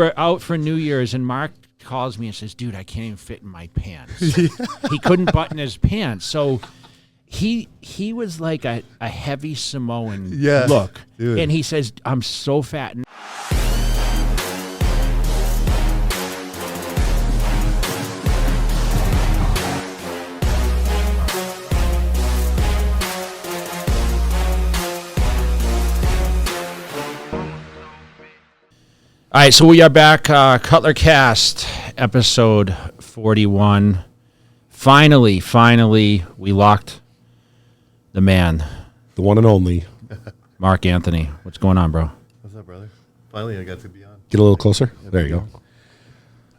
We're out for New Year's, and Mark calls me and says, dude, I can't even fit in my pants. He couldn't button his pants. So he was like a heavy Samoan look. Dude. And he says, I'm so fat. All right, so we are back, Cutler Cast, episode 41. Finally, we locked the man. The one and only. Mark Anthony. What's going on, bro? What's up, brother? Finally, I got to be on. Get a little closer. There you go.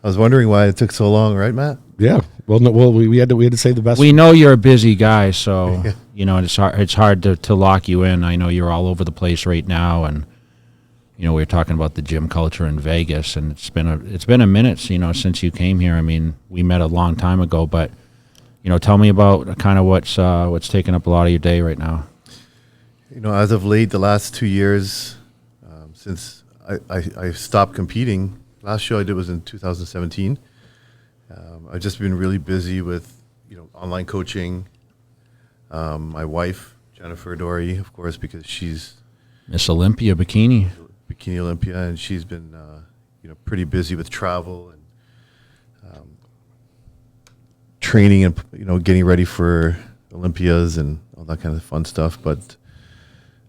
I was wondering why it took so long, right, Matt? Yeah. Well, no, we had to say the best. We know you're a busy guy, so, you know, it's hard to lock you in. I know you're all over the place right now, and you know, we were talking about the gym culture in Vegas, and it's been a minute, you know, since you came here. I mean, we met a long time ago, but you know, tell me about kind of what's taking up a lot of your day right now. You know, as of late, the last 2 years, since I stopped competing, last show I did was in 2017. I've just been really busy with, you know, online coaching. My wife, Jennifer Dorie, of course, because she's Ms Olympia, Bikini Olympia, and she's been, you know, pretty busy with travel and training and, you know, getting ready for Olympias and all that kind of fun stuff. But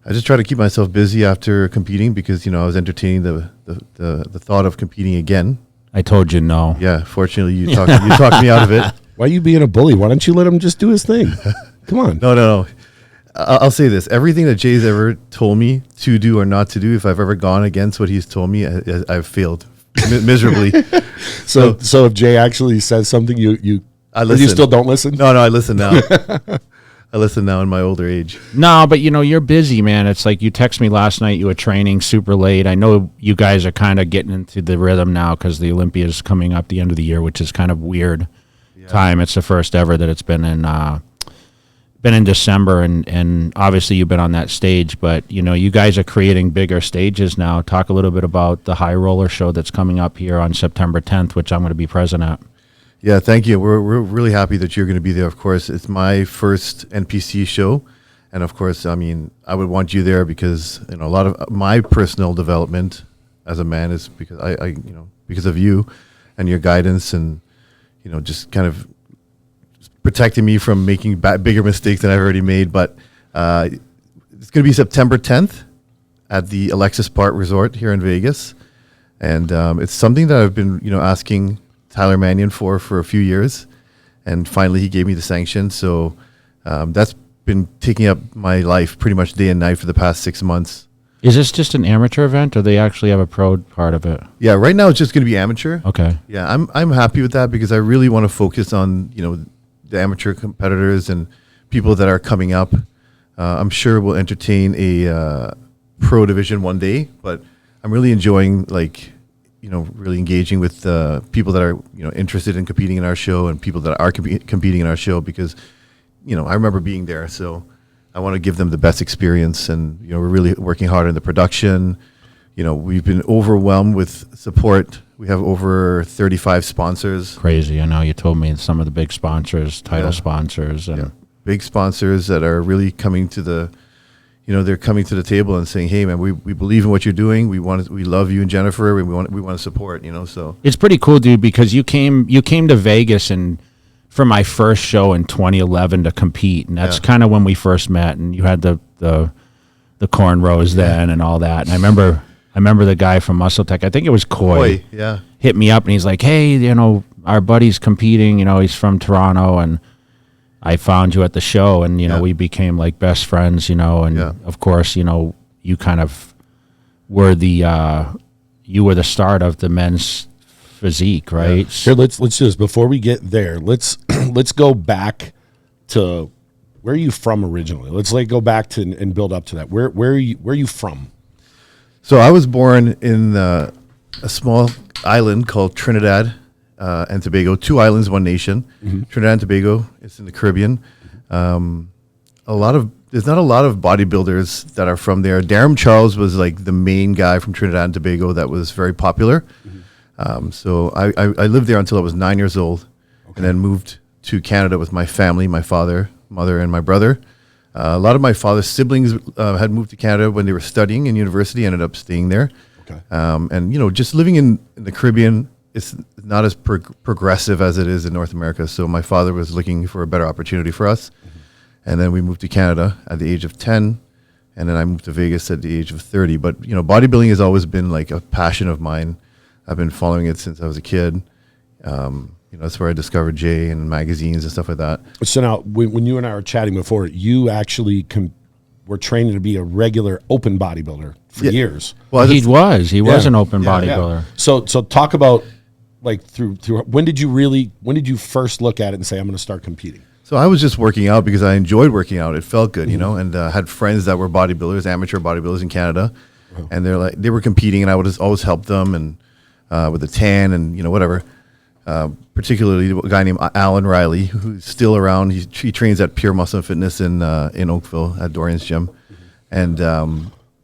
I just try to keep myself busy after competing because, you know, I was entertaining the thought of competing again. I told you no. Yeah, fortunately, you talked me out of it. Why are you being a bully? Why don't you let him just do his thing? Come on. No. I'll say this. Everything that Jay's ever told me to do or not to do, if I've ever gone against what he's told me, I've failed miserably. So if Jay actually says something, you still don't listen? No, I listen now. I listen now in my older age. No, but you know, you're busy, man. It's like you text me last night, you were training super late. I know you guys are kind of getting into the rhythm now because the Olympia is coming up the end of the year, which is kind of weird time. It's the first ever that it's been in December, and obviously you've been on that stage, but you know, you guys are creating bigger stages now. Talk a little bit about the High Roller show that's coming up here on September 10th, which I'm going to be present at. Yeah, thank you. We're really happy that you're going to be there. Of course, it's my first NPC show, and of course, I mean, I would want you there because, you know, a lot of my personal development as a man is because I you know, because of you and your guidance, and you know, just kind of protecting me from making bigger mistakes than I've already made. But it's going to be September 10th at the Alexis Park Resort here in Vegas. And it's something that I've been, you know, asking Tyler Mannion for a few years. And finally he gave me the sanction. So that's been taking up my life pretty much day and night for the past 6 months. Is this just an amateur event, or they actually have a pro part of it? Yeah, right now it's just going to be amateur. Okay. Yeah, I'm happy with that because I really want to focus on, you know, the amateur competitors and people that are coming up. I'm sure we'll entertain a pro division one day, but I'm really enjoying, like, you know, really engaging with people that are, you know, interested in competing in our show and people that are competing in our show because, you know, I remember being there, so I want to give them the best experience. And, you know, we're really working hard on the production. You know, we've been overwhelmed with support. We have over 35 sponsors. Crazy. I know you told me some of the big sponsors, title sponsors, and big sponsors that are really coming to the, you know, they're coming to the table and saying, "Hey, man, we believe in what you're doing. We love you and Jennifer. We want to support." You know, so it's pretty cool, dude, because you came to Vegas and for my first show in 2011 to compete, and that's kind of when we first met. And you had the cornrows then and all that. And I remember the guy from Muscle Tech, I think it was Coy, hit me up and he's like, "Hey, you know, our buddy's competing, you know, he's from Toronto, and I found you at the show," and, you know, we became like best friends, you know, and of course, you know, you kind of were the start of the Men's Physique, right? Here, let's do this. Before we get there, let's go back to where are you from originally? Let's go back to and build up to that. Where are you from? So I was born in a small island called Trinidad and Tobago. 2 islands, 1 nation. Mm-hmm. Trinidad and Tobago. It's in the Caribbean. A lot of there's not a lot of bodybuilders that are from there. Darren Charles was like the main guy from Trinidad and Tobago that was very popular. So I lived there until I was 9 years old, and then moved to Canada with my family, my father, mother, and my brother. A lot of my father's siblings had moved to Canada when they were studying in university, ended up staying there. Okay. And, just living in the Caribbean, it's not as progressive as it is in North America. So my father was looking for a better opportunity for us. And then we moved to Canada at the age of 10. And then I moved to Vegas at the age of 30. But, bodybuilding has always been like a passion of mine. I've been following it since I was a kid. That's where I discovered Jay and magazines and stuff like that. So now, when you and I were chatting before, you actually were training to be a regular open bodybuilder for years. Well, he was an open bodybuilder. Yeah. So talk about like through when did you first look at it and say, I'm going to start competing? So I was just working out because I enjoyed working out. It felt good, and had friends that were bodybuilders, amateur bodybuilders in Canada, and they were competing, and I would just always help them and with a tan and whatever. Particularly a guy named Alan Riley, who's still around. He trains at Pure Muscle and Fitness in Oakville at Dorian's gym, and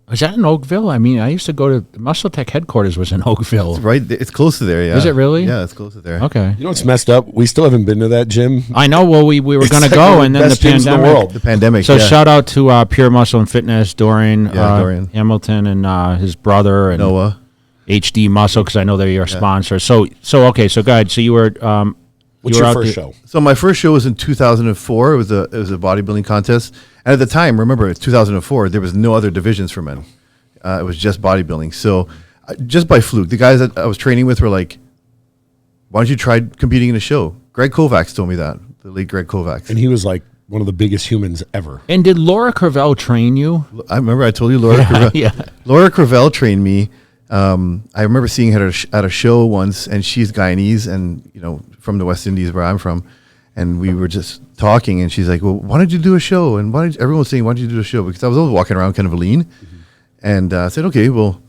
was that in Oakville? I mean, I used to go to Muscle Tech headquarters was in Oakville. It's right, it's close to there. Yeah, is it really? Yeah, it's close to there. Okay. You know what's messed up? We still haven't been to that gym. I know. Well, we were going to go, and then the pandemic. The pandemic. So shout out to Pure Muscle and Fitness, Dorian Hamilton, and his brother and Noah. HD Muscle, because I know they're your sponsor. So okay. So go ahead. So you were. What's your first show? So my first show was in 2004. It was a bodybuilding contest, and at the time, remember, it's 2004. There was no other divisions for men. It was just bodybuilding. So just by fluke, the guys that I was training with were like, "Why don't you try competing in a show?" Greg Kovacs told me that, the late Greg Kovacs, and he was like one of the biggest humans ever. And did Laura Cravell train you? I remember I told you Laura Cravell. Yeah. Laura Cravell trained me. I remember seeing her at a show once, and she's Guyanese and from the West Indies where I'm from, and we were just talking, and she's like, "Well, why don't you do a show?" And everyone was saying, "Why don't you do a show?" Because I was always walking around kind of lean, and I said, "Okay, well,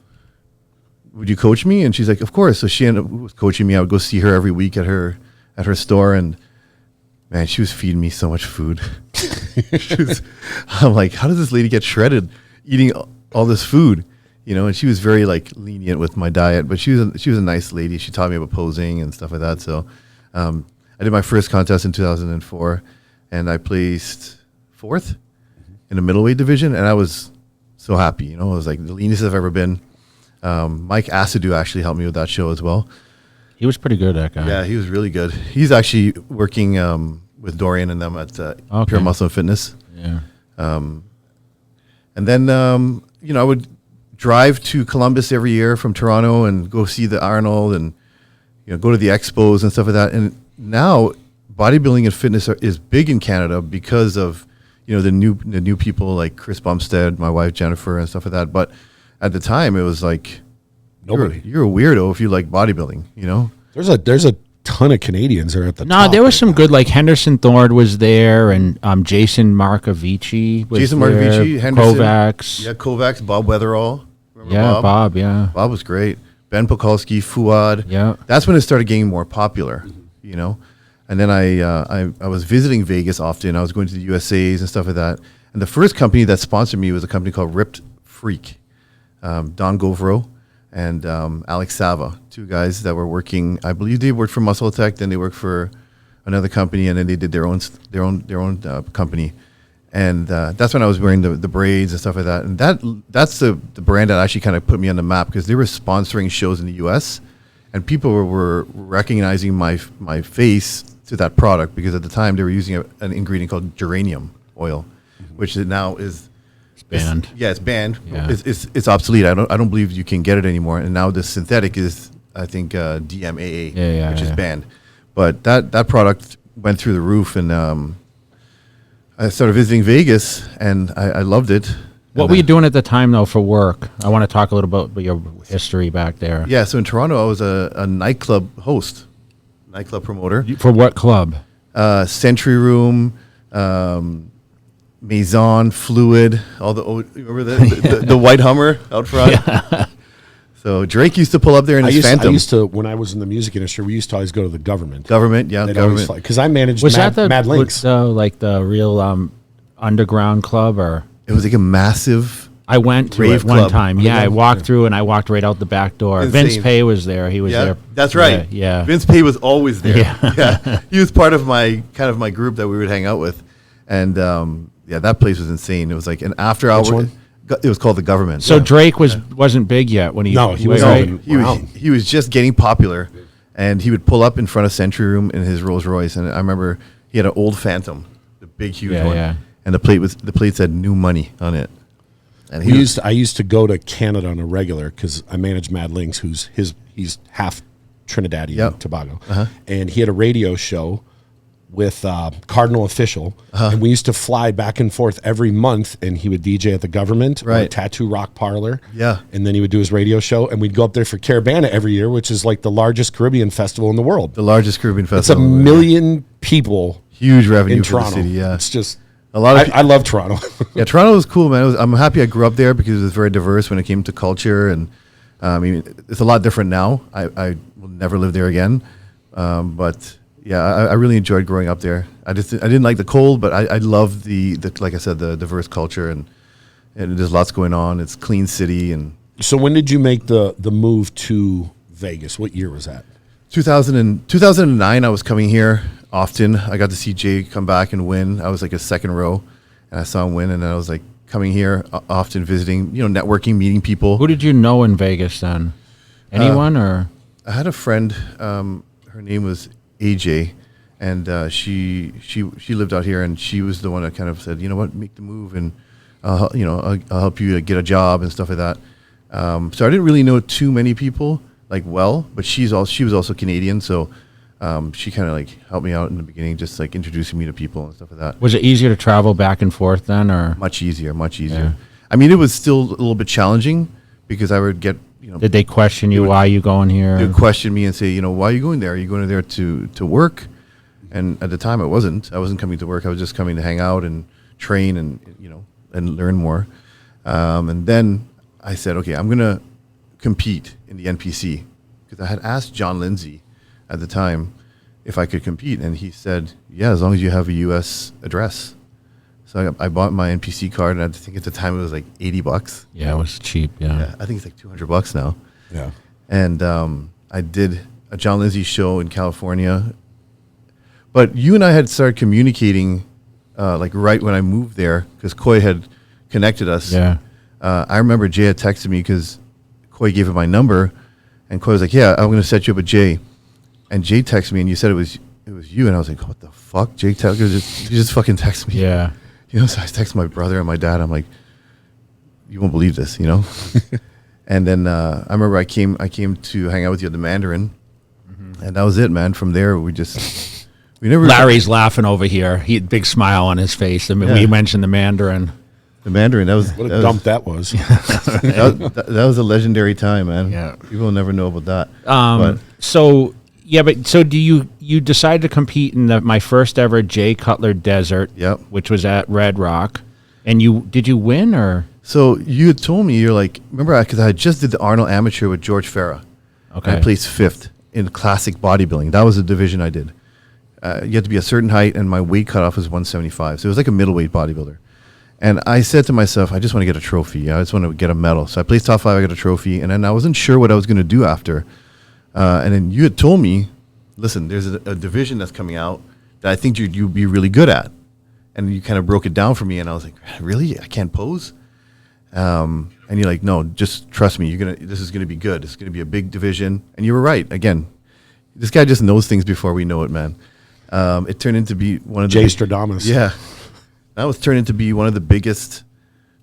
would you coach me?" And she's like, "Of course." So she ended up coaching me. I would go see her every week at her store, and man, she was feeding me so much food. I'm like, how does this lady get shredded eating all this food? And she was very like lenient with my diet, but she was a nice lady. She taught me about posing and stuff like that. So I did my first contest in 2004, and I placed fourth in the middleweight division, and I was so happy. I was like the leanest I've ever been. Mike Asadou actually helped me with that show as well. He was pretty good, that guy. Yeah, he was really good. He's actually working with Dorian and them at Pure Muscle and Fitness. Yeah. And then I would drive to Columbus every year from Toronto and go see the Arnold and go to the expos and stuff like that. And now bodybuilding and fitness is big in Canada because of the new people like Chris Bumstead, my wife Jennifer, and stuff like that. But at the time, it was like nobody. You're a weirdo if you like bodybuilding. There's a ton of Canadians that are at the top. No, there was some good, like Henderson Thorne was there, and Jason Markovici was there. Henderson, Kovacs. Yeah, Kovacs, Bob Weatherall. Remember Yeah, Bob, yeah. Bob was great. Ben Pokulski, Fuad. Yeah. That's when it started getting more popular, And then I was visiting Vegas often. I was going to the USAs and stuff like that. And the first company that sponsored me was a company called Ripped Freak. Don Govro and Alex Sava, two guys that were working. I believe they worked for Muscle Tech, then they worked for another company, and then they did their own company. And that's when I was wearing the braids and stuff like that. And that's the brand that actually kind of put me on the map, because they were sponsoring shows in the U.S. and people were recognizing my face to that product, because at the time they were using an ingredient called geranium oil, which now is banned. It's banned. Yeah. It's obsolete. I don't believe you can get it anymore. And now the synthetic is, I think, DMAA, which is banned. But that product went through the roof, and I started visiting Vegas, and I loved it. What were you doing at the time, though, for work? I want to talk a little about your history back there. Yeah, so in Toronto, I was a nightclub host, nightclub promoter. For what club? Century Room, Maison, Fluid, remember the white Hummer out front? Yeah. So Drake used to pull up there in his Phantom. I used to, when I was in the music industry, we used to always go to the government. Government. Because I managed Mad Links. Like the real underground club, or It was like a massive. I went to Rave it one club. time. Yeah, I walked through and I walked right out the back door. Insane. Vince Pay was there. He was Yeah, there. that's right. Yeah. Vince Pay was always there. Yeah. Yeah. He was part of my group that we would hang out with, and that place was insane. It was like an after hour. one? It was called The Government. So Drake wasn't big yet when he. No, he was right? He was just getting popular, and he would pull up in front of Century Room in his Rolls Royce, and I remember he had an old Phantom, the big huge Yeah, one, yeah. and the plate said "New Money" on it. And I used to go to Canada on a regular because I managed Mad Links, he's half Trinidadian Yep. Tobago, and he had a radio show with Cardinal Official, and we used to fly back and forth every month, and he would DJ at the Government, or Right. Tattoo Rock Parlor, Yeah. and then he would do his radio show, and we'd go up there for Caravana every year, which is like the largest Caribbean festival in the world. the largest Caribbean It's a festival. million people Huge revenue in for Toronto. the city. Yeah, It's just A lot of I love Toronto. Yeah, Toronto was cool, man. I'm happy I grew up there because it was very diverse when it came to culture, and I mean, it's a lot different now. I will never live there again, but yeah, I really enjoyed growing up there. I didn't like the cold, but I love the like I said, the diverse culture, and there's lots going on. It's clean city, and So when did you make the move to Vegas? What year was that? 2009, I was coming here often. I got to see Jay come back and win. I was like a second row, and I saw him win, and I was like coming here often, visiting, networking, meeting people. Who did you know in Vegas then? Anyone or? I had a friend. Her name was AJ, and she lived out here, and she was the one that kind of said, "You know what, make the move, and I'll help you get a job and stuff like that." So I didn't really know too many people but she was also Canadian, so she kind of like helped me out in the beginning, just like introducing me to people and stuff like that. Was it easier to travel back and forth then, or Much easier. Yeah. I mean, it was still a little bit challenging because I would get did they question you? Why are you going here? They would question me and say, why are you going there? Are you going there to work? And at the time, I wasn't coming to work. I was just coming to hang out and train and and learn more. And then I said, okay, I'm gonna compete in the NPC, because I had asked John Lindsay at the time if I could compete, and he said, yeah, as long as you have a U.S. address. So I bought my NPC card, and I think at the time it was like $80. Yeah, it was cheap. Yeah. I think it's like $200 now. Yeah. And I did a John Lindsay show in California. But you and I had started communicating like right when I moved there, because Coy had connected us. Yeah. I remember Jay had texted me because Coy gave him my number, and Coy was like, yeah, I'm going to set you up with Jay. And Jay texted me, and you said it was you. And I was like, what the fuck? Jay you just fucking text me. Yeah. So I texted my brother and my dad. I'm like, you won't believe this, And then I remember I came to hang out with you at the Mandarin, and that was it, man. From there, we never. Larry's laughing over here. He had a big smile on his face. I mean, we mentioned the Mandarin. The Mandarin. That was What a dump that was. that was a legendary time, man. Yeah. People will never know about that. So do you decide to compete in my first ever Jay Cutler Desert? Yep. Which was at Red Rock, and did you win or? So you had told me, you're like, remember, because I just did the Arnold Amateur with George Farah. Okay. I placed 5th in classic bodybuilding. That was the division I did. You had to be a certain height, and my weight cutoff was 175. So it was like a middleweight bodybuilder. And I said to myself, I just want to get a trophy. I just want to get a medal. So I placed top 5, I got a trophy, and then I wasn't sure what I was going to do after. And then you had told me, listen, there's a division that's coming out that I think you'd be really good at. And you kind of broke it down for me, and I was like, really? I can't pose? And you're like, no, just trust me. This is gonna be good. It's gonna be a big division. And you were right. Again, this guy just knows things before we know it, man. It turned into be one of the Jay Stradamus. Yeah, that was turned into be one of the biggest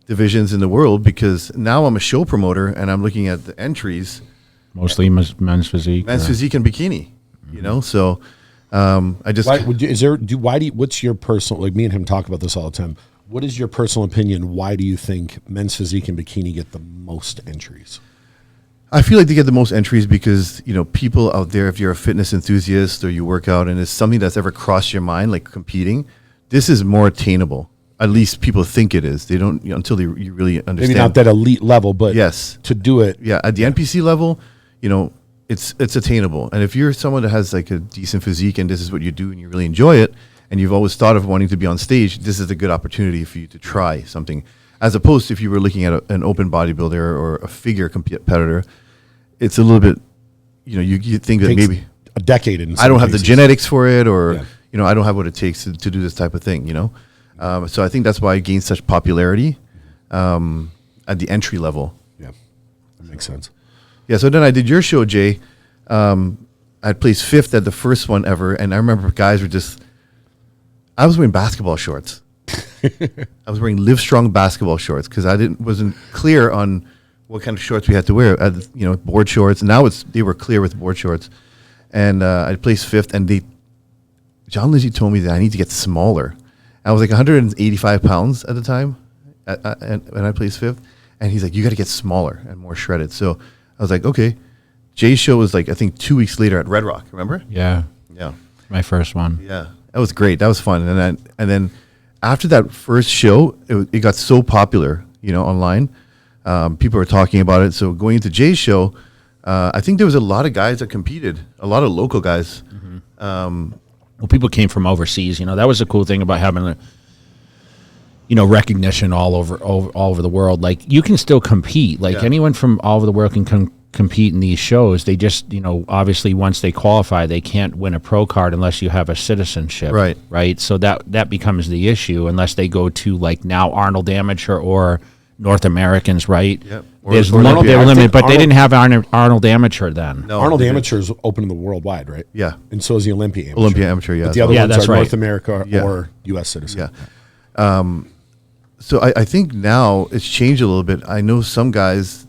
divisions in the world, because now I'm a show promoter and I'm looking at the entries, Mostly men's physique. Men's Physique and Bikini. So I just What's your personal, like me and him talk about this all the time. What is your personal opinion? Why do you think Men's Physique and Bikini get the most entries? I feel like they get the most entries because, people out there, if you're a fitness enthusiast or you work out and it's something that's ever crossed your mind, like competing, this is more attainable. At least people think it is. They don't, until you really understand. Maybe not that elite level, but yes, to do it. Yeah, at the NPC level, it's attainable. And if you're someone that has like a decent physique and this is what you do and you really enjoy it, and you've always thought of wanting to be on stage, this is a good opportunity for you to try something. As opposed to if you were looking at an open bodybuilder or a figure competitor, it's a little bit, you think that Takes maybe a decade. I don't have the genetics for it, or I don't have what it takes to do this type of thing. So I think that's why it gained such popularity at the entry level. Yeah, that makes sense. Yeah. So then I did your show, Jay. I placed 5th at the first one ever, and I remember guys were I was wearing basketball shorts. I was wearing Livestrong basketball shorts because wasn't clear on what kind of shorts we had to wear. Board shorts. Now they were clear with board shorts, and I placed 5th. And John Lindsay told me that I need to get smaller. I was like 185 pounds at the time, and I placed 5th. And he's like, "You got to get smaller and more shredded." So I was like, "Okay." Jay's show was like I think 2 weeks later at Red Rock. Remember? Yeah. Yeah. My first one. Yeah, that was great. That was fun. And then after that first show, it got so popular, online. People were talking about it. So going into Jay's show, I think there was a lot of guys that competed, a lot of local guys. Well, people came from overseas. That was the cool thing about having recognition all over the world. Like you can still compete. Like anyone from all over the world can compete in these shows. They just, obviously once they qualify, they can't win a pro card unless you have a citizenship. Right. So that becomes the issue unless they go to like now Arnold Amateur or North Americans, right? Yep. There's they're limited, but they didn't have Arnold Amateur then. No, Arnold Amateur is open to the worldwide, right? Yeah. And so is the Olympia Amateur. Olympia Amateur, yeah. But the other ones that's are right. North America or U.S. citizen. Yeah. So I think now it's changed a little bit. I know some guys,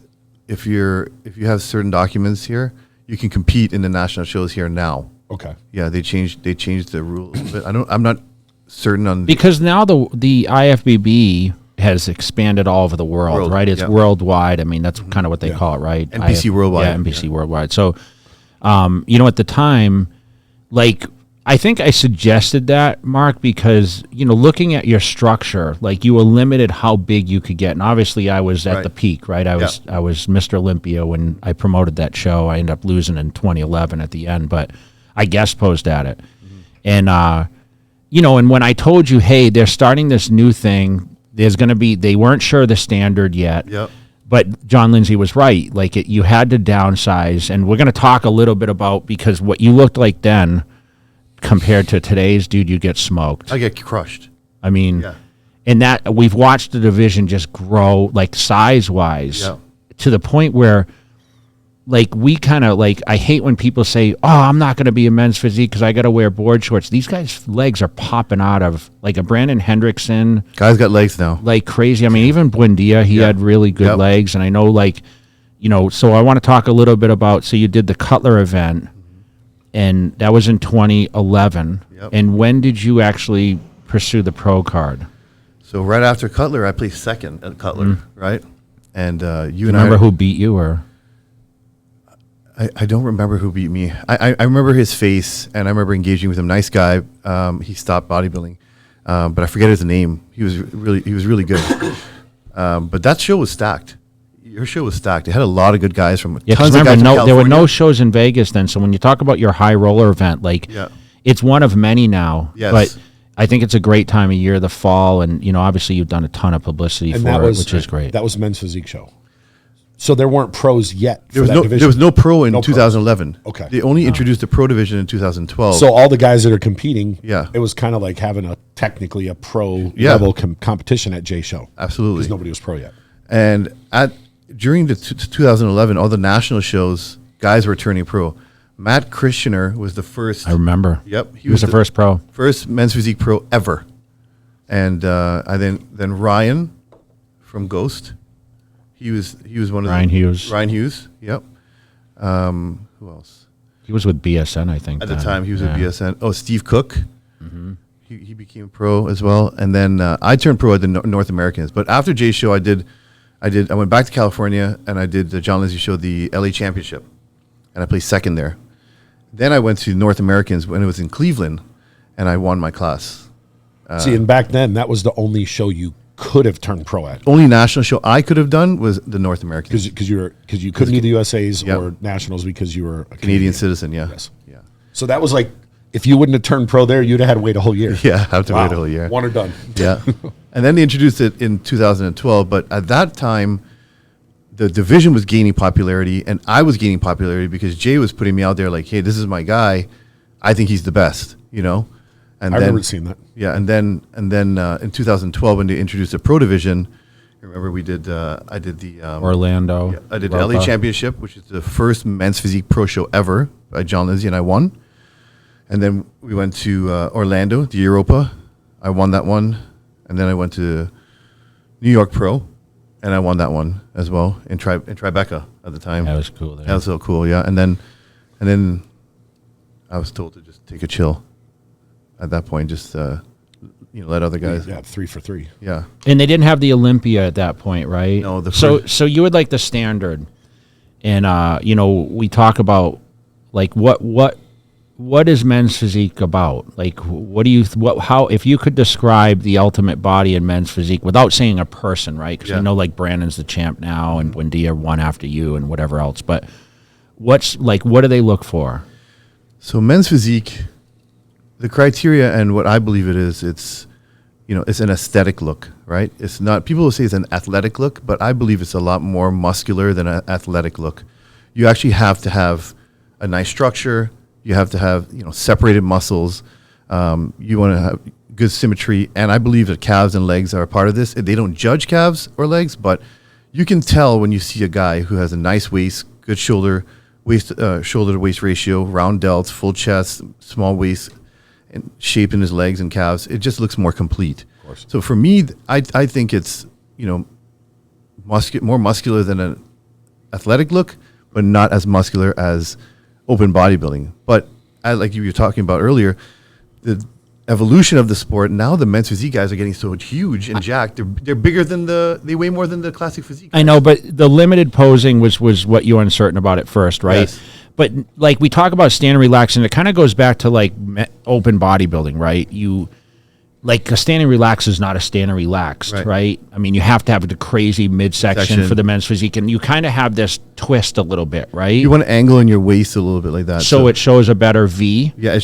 if you have certain documents here, you can compete in the national shows here now. Okay. Yeah, they changed the rule a little bit. I'm not certain on because now the IFBB has expanded all over the world, right? It's worldwide. I mean, that's kind of what they call it, right? NPC worldwide. Yeah, NPC worldwide. So, at the time, like, I think I suggested that, Mark, because, looking at your structure, like you were limited how big you could get. And obviously I was at the peak, right? I was Mr. Olympia when I promoted that show. I ended up losing in 2011 at the end, but I guest posed at it. And, and when I told you, hey, they're starting this new thing, there's going to be, they weren't sure the standard yet. Yep. But John Lindsay was right. Like you had to downsize. And we're going to talk a little bit about, because what you looked like then, compared to today's, dude, you get smoked. I get crushed. I mean, and that we've watched the division just grow, like size wise, to the point where, like, we kind of like. I hate when people say, "Oh, I'm not going to be a men's physique because I got to wear board shorts." These guys' legs are popping out of like a Brandon Hendrickson. Guys got legs now, like crazy. I mean, even Buendia, he had really good legs, and I know, like, So I want to talk a little bit about. So you did the Cutler event. And that was in 2011. Yep. And when did you actually pursue the pro card? So right after Cutler, I placed 2nd at Cutler, right? And you and remember who beat you, or? I don't remember who beat me. I remember his face, and I remember engaging with him. Nice guy. He stopped bodybuilding, but I forget his name. He was really good. But that show was stacked. Your show was stacked. It had a lot of good guys from tons of guys from there were no shows in Vegas then. So when you talk about your high roller event, like it's one of many now. Yes. But I think it's a great time of year, the fall, and obviously you've done a ton of publicity for it, which is great. That was Men's Physique show. So there weren't pros yet. There was no pro in 2011. Okay. They only introduced the pro division in 2012. So all the guys that are competing, Yeah. it was kind of like having technically a pro level competition at Jay Show. Absolutely. Because nobody was pro yet. And during the 2011, all the national shows, guys were turning pro. Matt Christianer was the first. I remember. Yep. He was the first pro. First men's physique pro ever. And then Ryan from Ghost. He was one of Ryan Hughes. Ryan Hughes. Yep. Who else? He was with BSN, I think. At the time, he was with BSN. Oh, Steve Cook. Mm-hmm. He became pro as well. And then I turned pro at the North Americans. But after Jay's show, I went back to California and I did the John Lindsay show, the LA Championship, and I placed 2nd there. Then I went to North Americans when it was in Cleveland, and I won my class. See, and back then that was the only show you could have turned pro at. Only national show I could have done was the North Americans because you couldn't do the USA's or nationals because you were a Canadian citizen. Yeah, Yes. yeah. So that was like if you wouldn't have turned pro there, you'd have had to wait a whole year. Yeah, have to wait a whole year. One or done. Yeah. And then they introduced it in 2012. But at that time, the division was gaining popularity, and I was gaining popularity because Jay was putting me out there like, hey, this is my guy. I think he's the best, you know? And I remember seeing that. Yeah, and then in 2012 when they introduced the pro division, remember we did I did the Orlando. Yeah, I did the LA Championship, which is the first men's physique pro show ever by John Lindsay, and I won. And then we went to Orlando, the Europa. I won that one, and then I went to New York Pro, and I won that one as well in Tribeca at the time. That was cool. There. That was so cool, yeah. And then I was told to just take a chill at that point, just let other guys. Yeah, 3 for 3. Yeah. And they didn't have the Olympia at that point, right? No. So you would like the standard, and we talk about like what is men's physique about? Like, how if you could describe the ultimate body in men's physique without saying a person, right? Because I know like Brandon's the champ now, and Buendia won after you, and whatever else. But what do they look for? So men's physique, the criteria and what I believe it is, it's an aesthetic look, right? It's not, people will say it's an athletic look, but I believe it's a lot more muscular than an athletic look. You actually have to have a nice structure. You have to have, separated muscles. You want to have good symmetry. And I believe that calves and legs are a part of this. They don't judge calves or legs, but you can tell when you see a guy who has a nice waist, good shoulder to waist ratio, round delts, full chest, small waist, and shape in his legs and calves. It just looks more complete. Of course. So for me, I think it's, more muscular than an athletic look, but not as muscular as open bodybuilding. But like you were talking about earlier, the evolution of the sport, now the men's physique guys are getting so huge and jacked. They're bigger than they weigh more than the classic physique guys. I know, but the limited posing was what you were uncertain about at first, right? Yes. But like we talk about standing relaxed, and it kind of goes back to like open bodybuilding, right? Like a standing relaxed is not a standing relaxed, right? I mean, you have to have the crazy midsection for the men's physique, and you kind of have this twist a little bit, right? You want to angle in your waist a little bit like that. So it shows a better V. Yeah.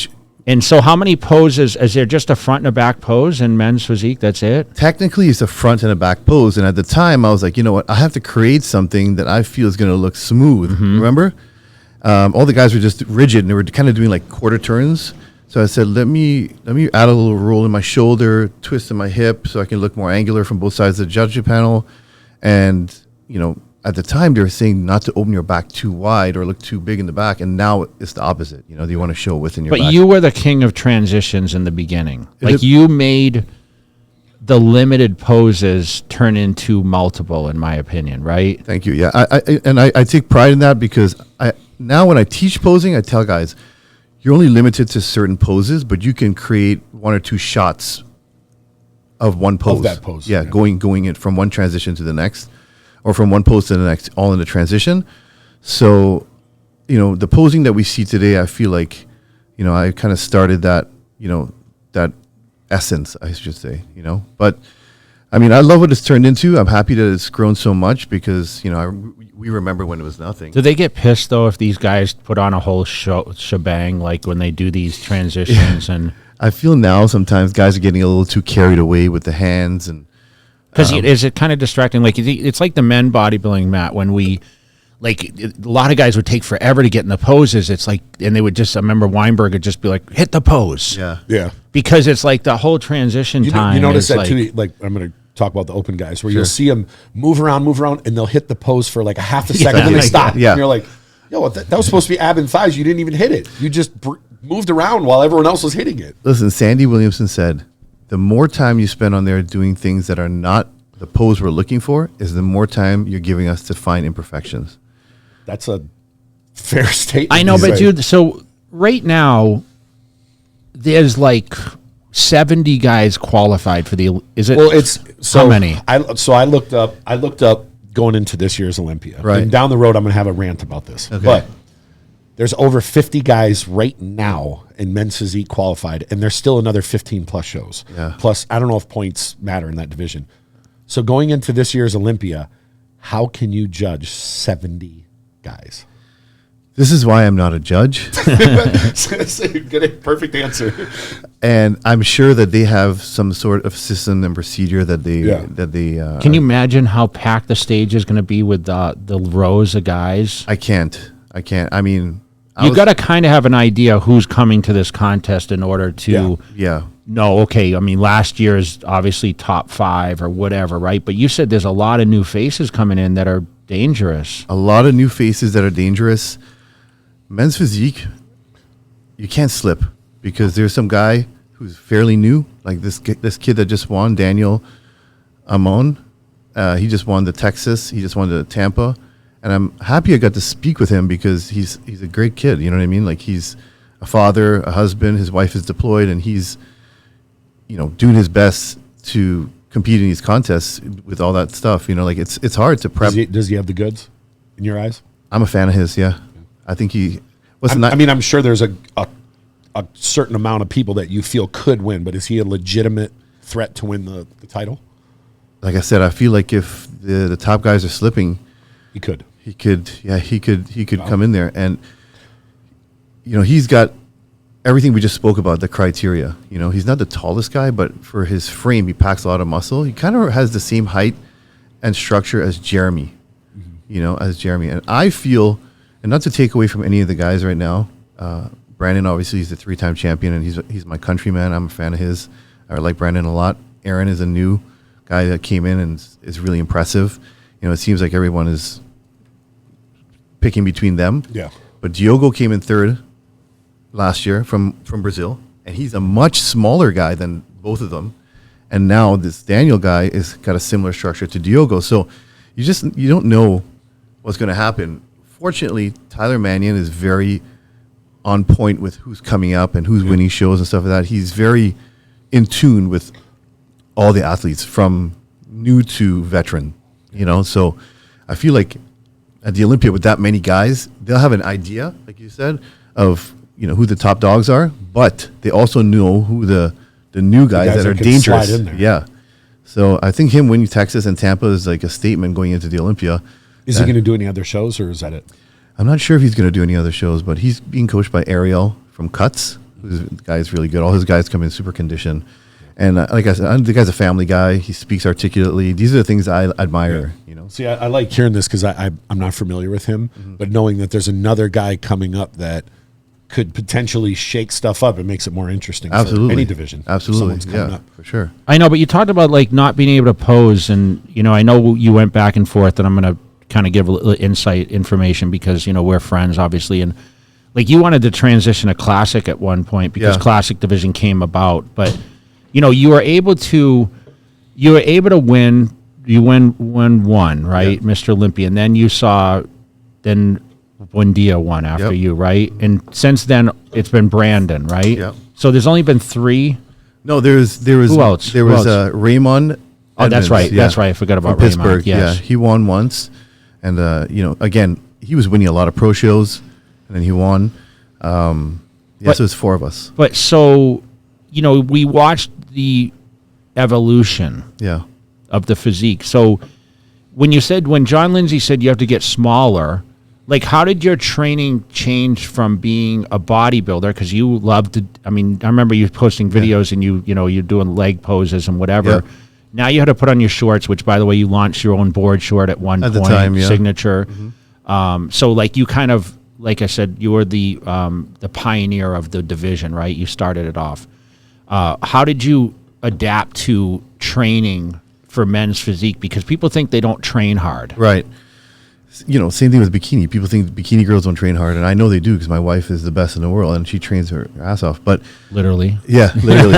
And so how many poses, is there just a front and a back pose in men's physique? That's it? Technically, it's a front and a back pose. And at the time, I was like, you know what? I have to create something that I feel is going to look smooth. Remember? All the guys were just rigid, and they were kind of doing like quarter turns. So I said, let me add a little roll in my shoulder, twist in my hip, so I can look more angular from both sides of the judging panel. And, at the time, they were saying not to open your back too wide or look too big in the back. And now it's the opposite. You want to show within your back. But you were the king of transitions in the beginning. You made the limited poses turn into multiple, in my opinion, right? Thank you. Yeah, I take pride in that because now when I teach posing, I tell guys, you're only limited to certain poses, but you can create 1 or 2 shots of one pose. Of that pose. Yeah, going in from one transition to the next, or from one pose to the next, all in the transition. So, the posing that we see today, I feel like, I kind of started that, that essence, I should say, But, I mean, I love what it's turned into. I'm happy that it's grown so much because, we remember when it was nothing. Do they get pissed, though, if these guys put on a whole shebang, like when they do these transitions? And I feel now sometimes guys are getting a little too carried away with the hands. And because is it kind of distracting? Like, it's like the men bodybuilding, Matt, when we, like, a lot of guys would take forever to get in the poses. It's like, and they would just, I remember Weinberg would just be like, hit the pose. Yeah. Yeah. Because it's like the whole transition time. You notice that like, too, like, I'm going to talk about the open guys where you'll see them move around, and they'll hit the pose for like a half a second, and they stop. Yeah. And you're like, yo, that was supposed to be ab and thighs. You didn't even hit it. You just moved around while everyone else was hitting it. Listen, Sandy Williamson said, the more time you spend on there doing things that are not the pose we're looking for is the more time you're giving us to find imperfections. That's a fair statement. I know, but dude, so right now, there's like 70 guys qualified for the. Is it? Well, it's so how many? I looked up going into this year's Olympia. Right. And down the road, I'm going to have a rant about this. Okay. But there's over 50 guys right now in men's physique qualified, and there's still another 15 plus shows. Yeah. Plus, I don't know if points matter in that division. So going into this year's Olympia, how can you judge 70 guys? This is why I'm not a judge. Good, perfect answer. And I'm sure that they have some sort of system and procedure that they Can you imagine how packed the stage is going to be with the rows of guys? I can't. I mean, You got to kind of have an idea who's coming to this contest in order to know, okay, I mean, last year is obviously top 5 or whatever, right? But you said there's a lot of new faces coming in that are dangerous. A lot of new faces that are dangerous. Men's Physique, you can't slip because there's some guy who's fairly new, like this kid that just won, Daniel Amon. He just won the Texas. He just won the Tampa. And I'm happy I got to speak with him because he's a great kid. You know what I mean? Like, he's a father, a husband. His wife is deployed, and he's, doing his best to compete in these contests with all that stuff. Like it's hard to prep. Does he have the goods in your eyes? I'm a fan of his. Yeah, I think he. I'm sure there's a certain amount of people that you feel could win, but is he a legitimate threat to win the title? Like I said, I feel like if the top guys are slipping, he could come in there, and he's got everything we just spoke about, the criteria. He's not the tallest guy, but for his frame, he packs a lot of muscle. He kind of has the same height and structure as Jeremy, and I feel, and not to take away from any of the guys right now, Brandon, obviously, he's a 3-time champion, and he's my countryman. I'm a fan of his. I like Brandon a lot. Aaron is a new guy that came in and is really impressive. It seems like everyone is picking between them. Yeah. But Diogo came in 3rd last year from Brazil, and he's a much smaller guy than both of them. And now this Daniel guy is got a similar structure to Diogo. So you don't know what's going to happen. Fortunately, Tyler Mannion is very on point with who's coming up and who's winning shows and stuff like that. He's very in tune with all the athletes from new to veteran, So I feel like at the Olympia with that many guys, they'll have an idea, like you said, of who the top dogs are, but they also know who the new guys that are dangerous. Slide in there. Yeah. So I think him winning Texas and Tampa is like a statement going into the Olympia. Is he going to do any other shows, or is that it? I'm not sure if he's going to do any other shows, but he's being coached by Ariel from Cuts, who's the guy's really good. All his guys come in super condition. And like I said, the guy's a family guy. He speaks articulately. These are the things I admire, See, I like hearing this because I'm not familiar with him, but knowing that there's another guy coming up that could potentially shake stuff up, it makes it more interesting for any division. Absolutely. Yeah, for sure. I know, but you talked about like not being able to pose, and I know you went back and forth, and I'm going to kind of give a little insight information because we're friends, obviously, and like you wanted to transition to Classic at one point because Classic division came about, but you were able to win. You won one, right, Mr. Olympia, and then you saw Buendia won after you, right? And since then, it's been Brandon, right? Yeah. So there's only been 3. No, there was who else? There was Raymond. Oh, that's right. Yeah. That's right. I forgot about from Pittsburgh. Raymond. Yes. Yeah, he won once, and again, he was winning a lot of pro shows, and then he won. So it's 4 of us. But so, we watched the evolution. Yeah. Of the physique. So when John Lindsay said you have to get smaller, like how did your training change from being a bodybuilder? Because you loved to, I remember you posting videos and you're doing leg poses and whatever. Yeah. Now you had to put on your shorts, which by the way, you launched your own board short at one point. The time, yeah. Signature. Mm-hmm. So like you kind of, like I said, you were the pioneer of the division, right? You started it off. How did you adapt to training for men's physique? Because people think they don't train hard. Right. Same thing with bikini. People think bikini girls don't train hard, and I know they do because my wife is the best in the world and she trains her ass off. But literally, literally.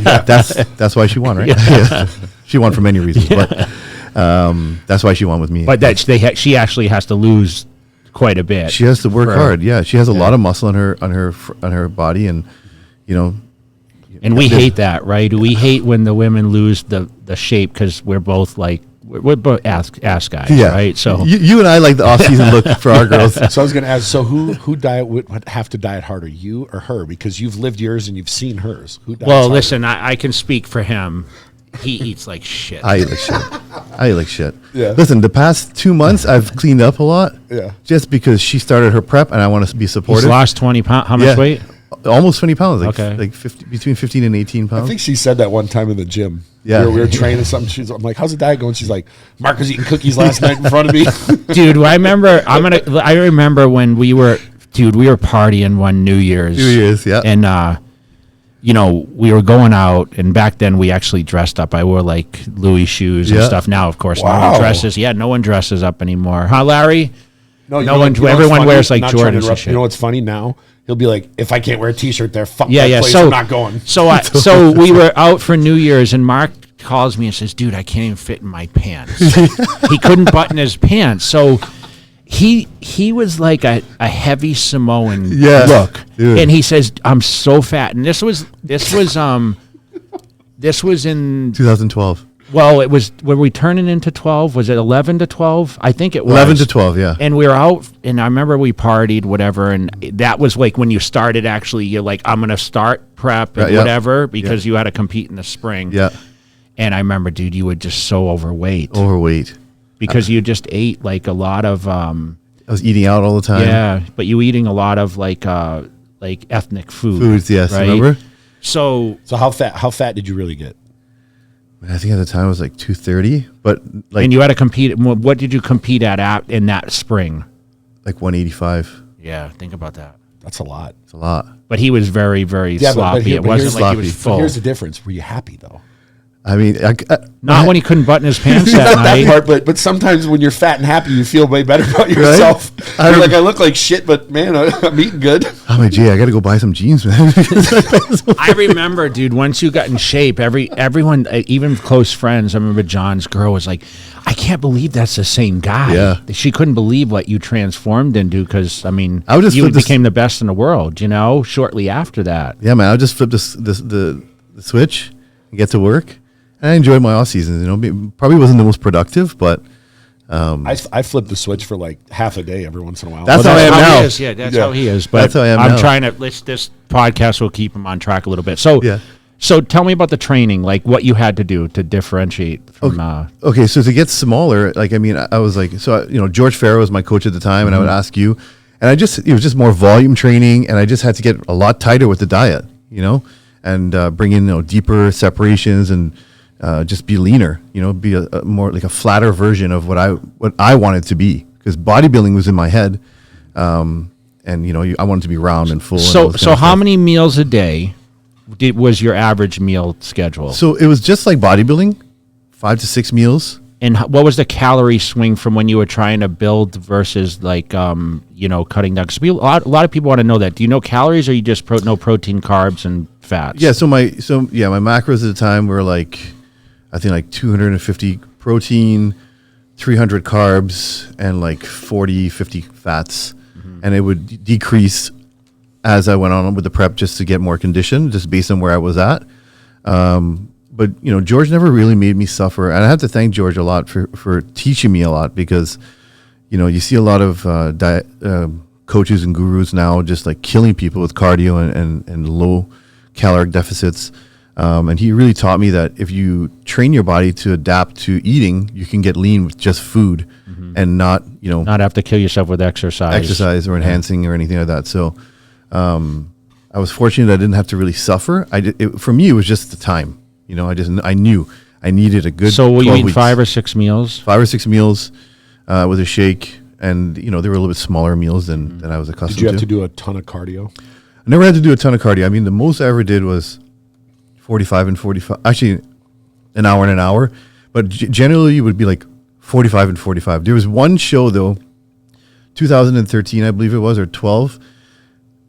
That's why she won, right? Yeah. She won for many reasons, but that's why she won with me. But she actually has to lose quite a bit. She has to work hard. Yeah, she has a lot of muscle on her body, and And we hate that, right? We hate when the women lose the shape because we're both like we're both ass guys, right? So you and I like the off-season look for our girls. So I was going to ask, so who would have to diet harder, you or her? Because you've lived yours and you've seen hers. Who diets harder? Listen, I can speak for him. He eats like shit. I eat like shit. I eat like shit. Yeah. Listen, the past 2 months I've cleaned up a lot. Yeah. Just because she started her prep and I want to be He's supportive. lost 20 pounds. How much Yeah. weight? Almost 20 pounds. Like, Okay. like 50, between 15 and 18 pounds. I think she said that one time in the gym. Yeah. We were training something. I'm like, how's the diet going? She's like, Mark was eating cookies last night in front of me. Dude, I remember when we were partying one New Year's. New Year's, yeah. And we were going out, and back then we actually dressed up. I wore like Louis shoes and Yeah. stuff. Now, of course, no Wow. one dresses. Yeah, no one dresses up anymore. Huh, Larry? No, No one- everyone wears, like, Not trying to Jordans and interrupt. shit. You know what's funny now? He'll be like, if I can't wear a t-shirt there, fuck Yeah, that yeah. place, So I'm not going. So we were out for New Year's, and Mark calls me and says, "Dude, I can't even fit in my pants." He couldn't button his pants, so he was like a heavy Samoan Yeah, look, dude. and he says, "I'm so fat." And this was in 2012. well, it was, were we turning into 12? Was it 11 to 12? I think it was 11 to 12, yeah. And we were out, and I remember we partied, whatever, and that was like when you started. Actually, you're like, I'm gonna start prep and Yeah. whatever, because you had to compete in the spring. Yeah. And I remember, dude, you were just so overweight Overweight. because you just ate like a lot of I was eating out all the time. yeah, but you eating a lot of like ethnic food. Foods, yes. right? Remember? So So how fat did you really get? I think at the time it was like 230, but like and you had to compete. What did you compete at in that spring? like 185. Yeah, think about that. That's a lot. It's a lot. But he was very, very sloppy. It wasn't like he was sloppy. full. Here's the difference. Were you happy though? I mean, Not when he couldn't button his pants that Not night. that part, but sometimes when you're fat and happy, you feel way better about yourself. You're like, I look like shit, but man, I'm eating good. I'm like, gee, I got to go buy some jeans, man. I remember, dude, once you got in shape, everyone, even close friends, I remember John's girl was like, I can't believe that's the same guy. Yeah. She couldn't believe what you transformed into because, I mean, I would just you flip this- became the best in the world, shortly after that. Yeah, man, I'll just flip the switch and get to work. And I enjoyed my off seasons. Probably wasn't the most productive, but I flip the switch for like half a day every once in a while. That's how I am now. He is. Yeah, that's Yeah. how he is. But That's how I am I'm now. trying to, this podcast will keep him on track a little bit. So, Yeah. So tell me about the training, like what you had to do to differentiate from. okay. So to get smaller, like I was like, George Farrow was my coach at the time, and I would ask you, and it was just more volume training, and I just had to get a lot tighter with the diet, and bring in deeper separations and just be leaner, be a more like a flatter version of what I wanted to be, because bodybuilding was in my head, and I wanted to be round and full. So how many meals a day was your average meal schedule? So it was just like bodybuilding, 5 to 6 meals. And what was the calorie swing from when you were trying to build versus like cutting down? Because a lot of people want to know that. Do you know calories, or you just no protein, carbs, and fats? Yeah. My macros at the time were like, I think like 250 protein, 300 carbs, and like 40, 50 fats, and it would decrease as I went on with the prep just to get more conditioned, just based on where I was at. But George never really made me suffer, and I have to thank George a lot for teaching me a lot, because you see a lot of diet coaches and gurus now just like killing people with cardio and low caloric deficits. And he really taught me that if you train your body to adapt to eating, you can get lean with just food and not have to kill yourself with exercise or enhancing or anything like that. So I was fortunate I didn't have to really suffer. For me, it was just the time. I knew I needed a good. So will you 12 eat weeks. 5 or 6 meals? 5 or 6 meals with a shake, and they were a little bit smaller meals than I was accustomed to. Did you have to do a ton of cardio? I never had to do a ton of cardio. I mean, the most I ever did was 45 and 45. Actually, an hour and an hour, but generally it would be like 45 and 45. There was one show though, 2013, I believe it was, or 12.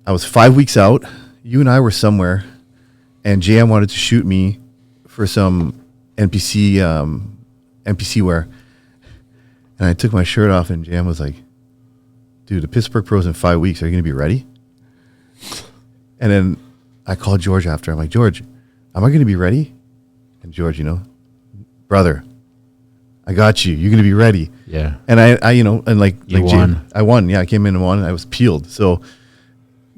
I was 5 weeks out. You and I were somewhere, and JM wanted to shoot me for some NPC wear. And I took my shirt off, and JM was like, dude, the Pittsburgh Pro's in 5 weeks. Are you going to be ready? And then I called George after. I'm like, George, am I going to be ready? And George, brother, I got you. You're going to be ready. Yeah. And and like You Jay- won. I won. Yeah, I came in and won. I was peeled. So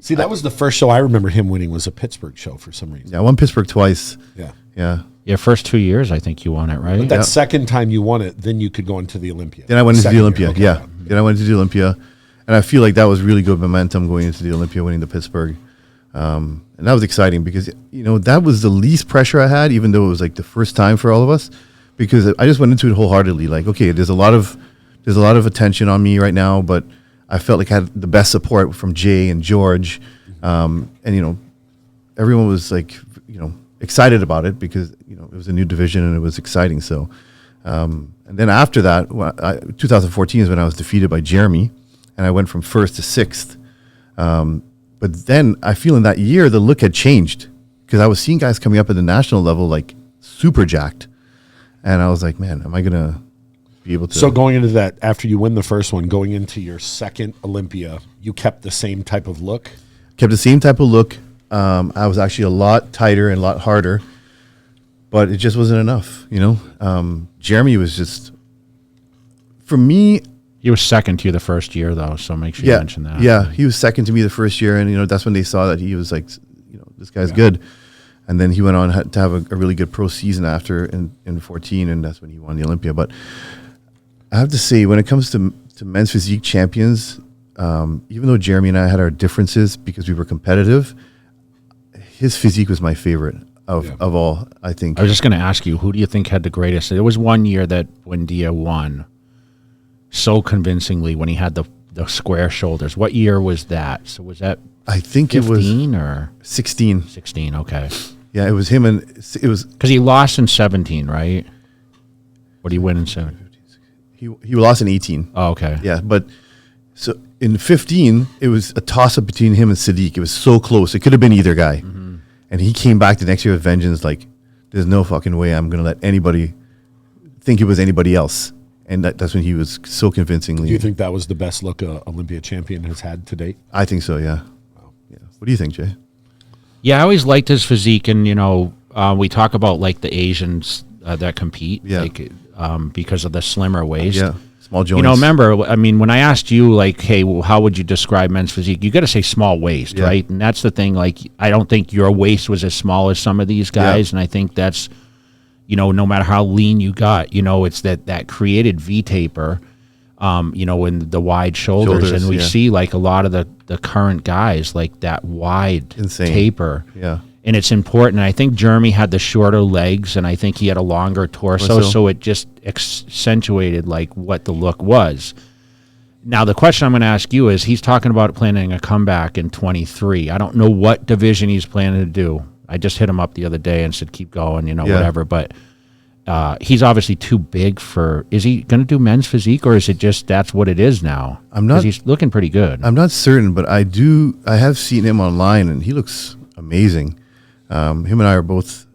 See, that was the first show I remember him winning, was a Pittsburgh show for some reason. yeah, I won Pittsburgh twice. Yeah. Yeah. Yeah, first 2 years, I think you won it, right? That second time you won it, then you could go into the Olympia. Then I went into the Second Olympia. year, okay. Yeah. Then I went into the Olympia, and I feel like that was really good momentum going into the Olympia, winning the Pittsburgh. And that was exciting because, that was the least pressure I had, even though it was like the first time for all of us, because I just went into it wholeheartedly. Like, okay, there's a lot of attention on me right now, but I felt like I had the best support from Jay and George. And, everyone was like, excited about it because, it was a new division and it was exciting. So, and then after that, 2014 is when I was defeated by Jeremy, and I went from first to sixth. But then I feel in that year, the look had changed because I was seeing guys coming up at the national level, like super jacked. And I was like, man, am I going to be able to? So going into that, after you win the first one, going into your second Olympia, you kept the same type of look? Kept the same type of look. I was actually a lot tighter and a lot harder, but it just wasn't enough, Jeremy was just, for me. He was second to you the first year, though, so make sure you mention that. Yeah, he was second to me the first year, and, that's when they saw that he was like, this guy's good. And then he went on to have a really good pro season after in 14, and that's when he won the Olympia. But I have to say, when it comes to men's physique champions, even though Jeremy and I had our differences because we were competitive, his physique was my favorite of all, I think. I was just going to ask you, who do you think had the greatest? There was one year that Buendia won so convincingly when he had the square shoulders. What year was that? So was that I think 15 it was or 16. 16, okay. Yeah, it was him, and it was because he lost in 17, right? What did he win in 17? He lost in 18. Oh, okay. Yeah, but so in 15, it was a toss-up between him and Sadiq. It was so close. It could have been either guy. Mm-hmm. And he came back the next year with vengeance, like, there's no fucking way I'm going to let anybody think it was anybody else. And that's when he was so convincingly. Do you think that was the best look a Olympia champion has had to date? I think so, yeah. Wow. Yeah. What do you think, Jay? Yeah, I always liked his physique, and, we talk about, like, the Asians that compete, because of the slimmer waist. Yeah, small joints. Remember, I mean, when I asked you, like, hey, well, how would you describe men's physique? You got to say small waist, right? And that's the thing. Like, I don't think your waist was as small as some of these guys, and I think that's, no matter how lean you got, it's that created V-taper, in the wide shoulders. And we see, like, a lot of the current guys, like, that wide taper. Yeah. And it's important. I think Jeremy had the shorter legs, and I think he had a longer torso, so it just accentuated, like, what the look was. Now, the question I'm going to ask you is, he's talking about planning a comeback in 23. I don't know what division he's planning to do. I just hit him up the other day and said, keep going, whatever. But he's obviously too big for, is he going to do men's physique, or is it just that's what it is now? I'm not. He's looking pretty good. I'm not certain, but I have seen him online, and he looks amazing. Him and I are both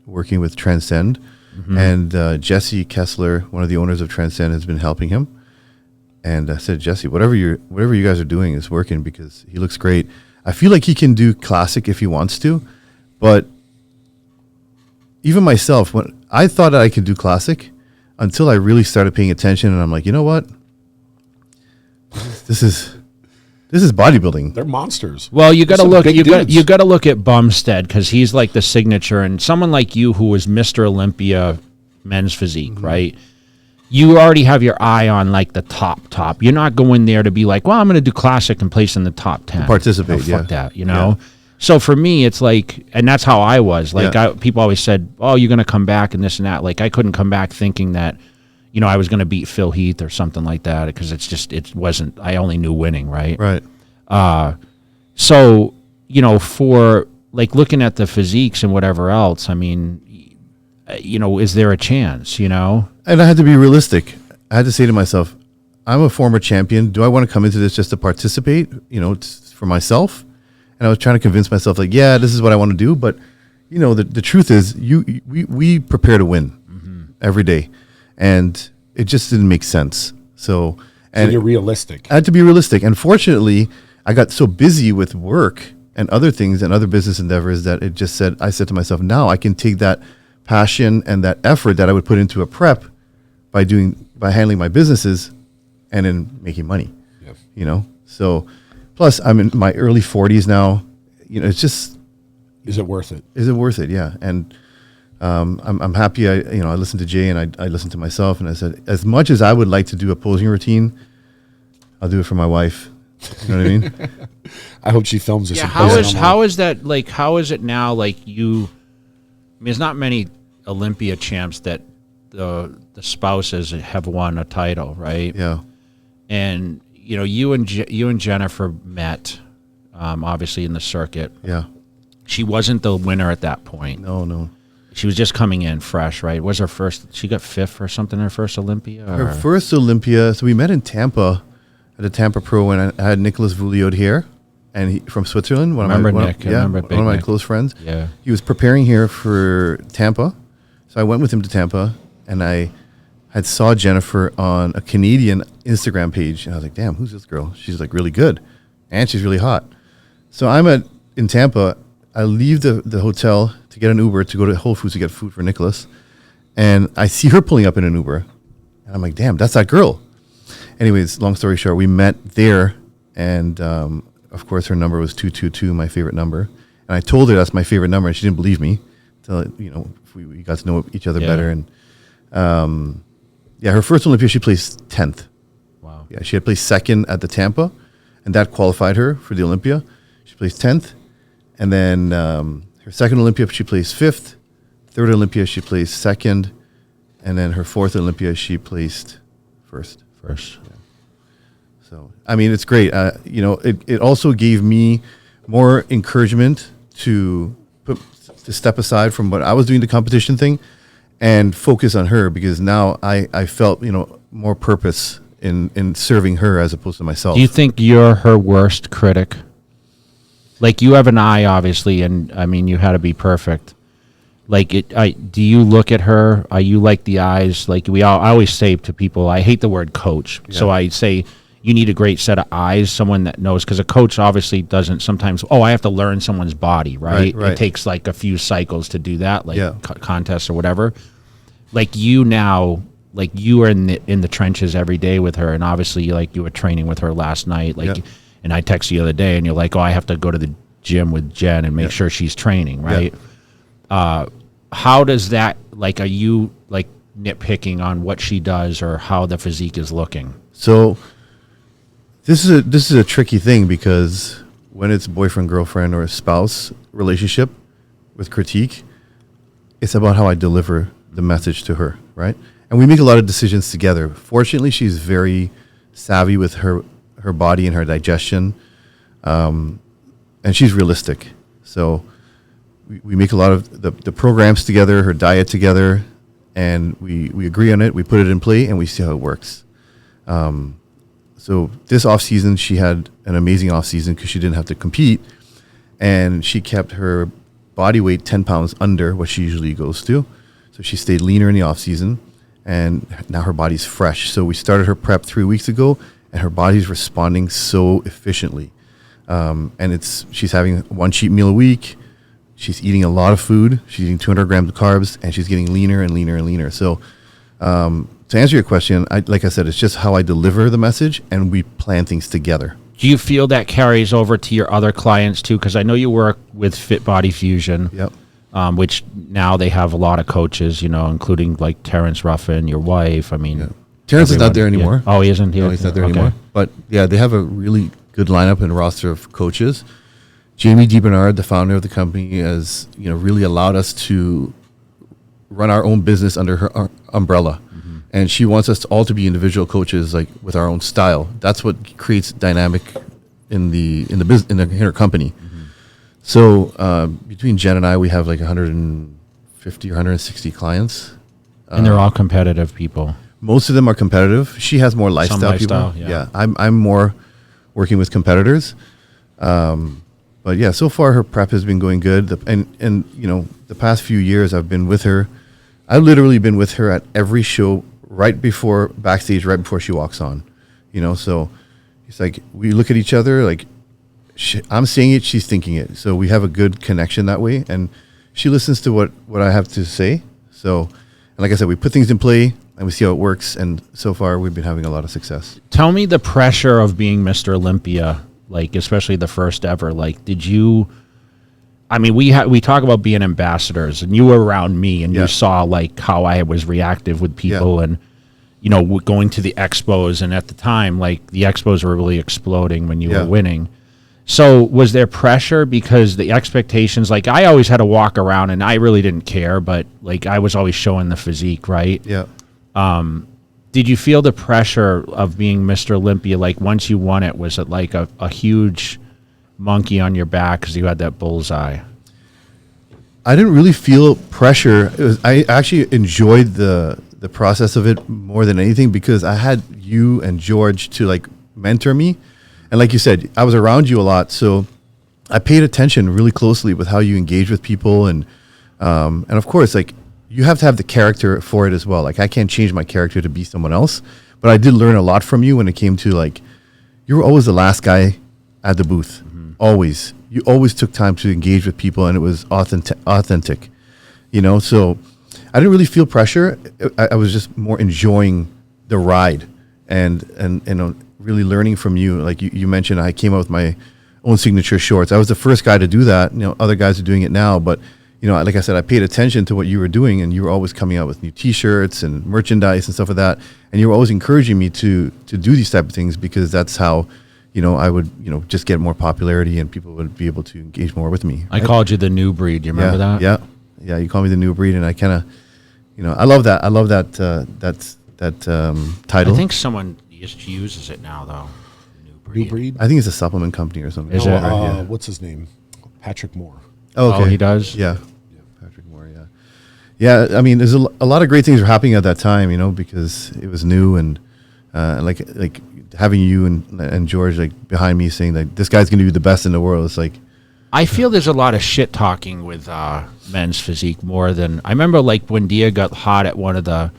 working with Transcend, and Jesse Kessler, one of the owners of Transcend, has been helping him. And I said, Jesse, whatever you guys are doing is working because he looks great. I feel like he can do classic if he wants to, but even myself, when I thought that I could do classic until I really started paying attention, and I'm like, you know what? This is bodybuilding. They're monsters. Well, you got to look. You got to look at Bumstead because he's like the signature, and someone like you who was Mr. Olympia men's physique, right? You already have your eye on like the top. You're not going there to be like, well, I'm going to do classic and place in the top 10. To participate, fuck that, Yeah. So for me, it's like, and that's how I was. Like, people always said, oh, you're going to come back and this and that. Like, I couldn't come back thinking that, I was going to beat Phil Heath or something like that because it wasn't, I only knew winning, right? Right. So, for like looking at the physiques and whatever else, I mean, is there a chance, And I had to be realistic. I had to say to myself, I'm a former champion. Do I want to come into this just to participate, for myself? And I was trying to convince myself, like, yeah, this is what I want to do. But, the truth is we prepare to win every day. And it just didn't make sense. So you're realistic. I had to be realistic. And fortunately, I got so busy with work and other things and other business endeavors that I said to myself, now I can take that passion and that effort that I would put into a prep by handling my businesses and in making money. Yep. So plus I'm in my early 40s now. It's just, is it worth it? Is it worth it? Yeah. And I'm happy. I listened to Jay and I listened to myself, and I said, as much as I would like to do a posing routine, I'll do it for my wife. You know what I mean? I hope she films this. Yeah, and how posts it is online. how is that like? How is it now? Like you, I mean, there's not many Olympia champs that the spouses have won a title, right? Yeah. And you and Jennifer met, obviously in the circuit. Yeah. She wasn't the winner at that point. No. She was just coming in fresh, right? Was her first? She got fifth or something in her first Olympia. Her first Olympia. So we met in Tampa at the Tampa Pro, and I had Nicholas Vouliot here, and he from Switzerland. One of my close friends. Yeah. He was preparing here for Tampa, so I went with him to Tampa, and I had saw Jennifer on a Canadian Instagram page, and I was like, "Damn, who's this girl? She's like really good, and she's really hot." So I'm in Tampa. I leave the hotel to get an Uber to go to Whole Foods to get food for Nicholas, and I see her pulling up in an Uber, and I'm like, "Damn, that's that girl." Anyways, long story short, we met there, and of course her number was 222, my favorite number, and I told her that's my favorite number, and she didn't believe me until we got to know each other better, and her first Olympia she placed 10th. Wow. Yeah, she had placed second at the Tampa, and that qualified her for the Olympia. She placed 10th, and then her second Olympia she placed 5th, third Olympia she placed 2nd, and then her fourth Olympia she placed first. Yeah. So, I mean, it's great. It also gave me more encouragement to step aside from what I was doing, the competition thing, and focus on her, because now I felt, more purpose in serving her as opposed to myself. Do you think you're her worst critic? Like, you have an eye, obviously, and I mean, you had to be perfect. Like, do you look at her? Are you like the eyes? Like I always say to people, I hate the word coach. Yeah. So I say you need a great set of eyes, someone that knows, because a coach obviously doesn't sometimes, I have to learn someone's body, right? It takes like a few cycles to do that, like contests or whatever. Like you now, like you are in the trenches every day with her, and obviously like you were training with her last night. Like, and I texted you the other day, and you're like, I have to go to the gym with Jen and make sure she's training, right? Yeah. How does that, like, are you like nitpicking on what she does or how the physique is looking? So this is a tricky thing, because when it's boyfriend, girlfriend, or a spouse relationship with critique, it's about how I deliver the message to her, right? And we make a lot of decisions together. Fortunately, she's very savvy with her body and her digestion, and she's realistic. So we make a lot of the programs together, her diet together, and we agree on it. We put it in play, and we see how it works. So this off season, she had an amazing off season because she didn't have to compete, and she kept her body weight 10 pounds under what she usually goes to. So she stayed leaner in the off season, and now her body's fresh. So we started her prep 3 weeks ago, and her body's responding so efficiently. And she's having one cheat meal a week. She's eating a lot of food. She's eating 200 grams of carbs, and she's getting leaner and leaner and leaner. So to answer your question, like I said, it's just how I deliver the message, and we plan things together. Do you feel that carries over to your other clients too? Because I know you work with Fit Body Fusion, which now they have a lot of coaches, including like Terrence Ruffin, your wife. I mean, Terrence is not there anymore. Yeah. Oh, he isn't here? No, he's not there anymore. But yeah, they have a really good lineup and roster of coaches. Jamie DeBernard, the founder of the company, has really allowed us to run our own business under her umbrella, and she wants us all to be individual coaches, like with our own style. That's what creates dynamic in her company. So between Jen and I, we have like 150 or 160 clients, and they're all competitive people. Most of them are competitive. She has more lifestyle people. Yeah, I'm more working with competitors. But yeah, so far her prep has been going good. And the past few years I've been with her. I've literally been with her at every show backstage, right before she walks on. So it's like we look at each other like I'm saying it, she's thinking it. So we have a good connection that way, and she listens to what I have to say. So, and like I said, we put things in play and we see how it works. And so far we've been having a lot of success. Tell me the pressure of being Mr. Olympia. Like, especially the first ever, like, did you I mean, we talk about being ambassadors, and you were around me, and you saw like how I was reactive with people, and going to the expos, and at the time, like the expos were really exploding when you were winning. So was there pressure because the expectations? Like I always had to walk around, and I really didn't care, but like I was always showing the physique, right? Yeah. Did you feel the pressure of being Mr. Olympia? Like once you won it, was it like a huge monkey on your back because you had that bullseye? I didn't really feel pressure. I actually enjoyed the process of it more than anything because I had you and George to like mentor me. And like you said, I was around you a lot. So I paid attention really closely with how you engage with people. And of course, like you have to have the character for it as well. Like I can't change my character to be someone else, but I did learn a lot from you when it came to like, you were always the last guy at the booth. Always. You always took time to engage with people, and it was authentic, so I didn't really feel pressure. I was just more enjoying the ride and really learning from you. Like you mentioned, I came out with my own signature shorts. I was the first guy to do that. Other guys are doing it now, but like I said, I paid attention to what you were doing, and you were always coming out with new T-shirts and merchandise and stuff like that. And you were always encouraging me to do these type of things because that's how I would, just get more popularity and people would be able to engage more with me. I called you the new breed. You remember that? Yeah. You call me the new breed, and I kind of, I love that. I love that title. I think someone just uses it now, though. New breed. I think it's a supplement company or something. Is it? What's his name? Patrick Moore. Oh, okay. Oh, he does. Yeah. Patrick Moore. Yeah. Yeah. I mean, there's a lot of great things were happening at that time, because it was new and like having you and George like behind me saying like this guy's gonna be the best in the world. It's like I feel there's a lot of shit talking with Men's Physique more than I remember. Like when Dia got hot at one of the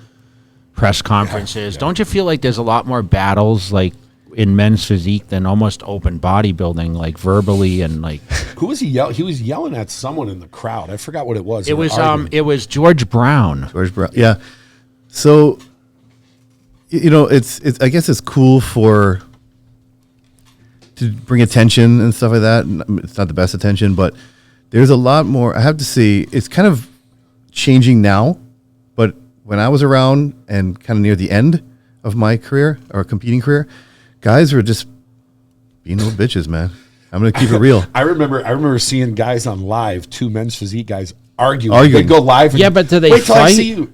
press conferences, don't you feel like there's a lot more battles like in Men's Physique than almost open bodybuilding, like verbally and like who was he he was yelling at someone in the crowd. I forgot what it was. It was George Brown. Yeah. So it's I guess it's cool to bring attention and stuff like that. It's not the best attention, but there's a lot more. I have to say it's kind of changing now, but when I was around and kind of near the end of my career or competing career, guys were just being little bitches, man. I'm going to keep it real. I remember seeing guys on live, two Men's Physique guys arguing. They go live. And, but do they wait till fight? I see you.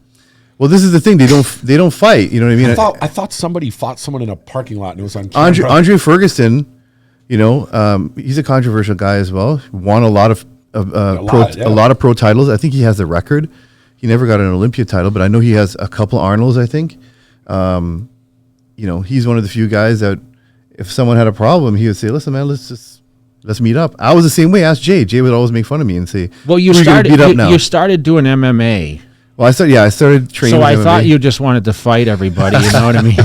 Well, this is the thing. They don't fight. You know what I mean? I thought somebody fought someone in a parking lot and it was on camera. Andre Ferguson, he's a controversial guy as well. Won a lot of pro titles. I think he has the record. He never got an Olympia title, but I know he has a couple Arnolds, I think. He's one of the few guys that if someone had a problem, he would say, "Listen, man, let's meet up." I was the same way. Ask Jay. Jay would always make fun of me and say, "Well, you started doing MMA." Well, I started training. So I MMA. thought you just wanted to fight everybody. You know what I mean?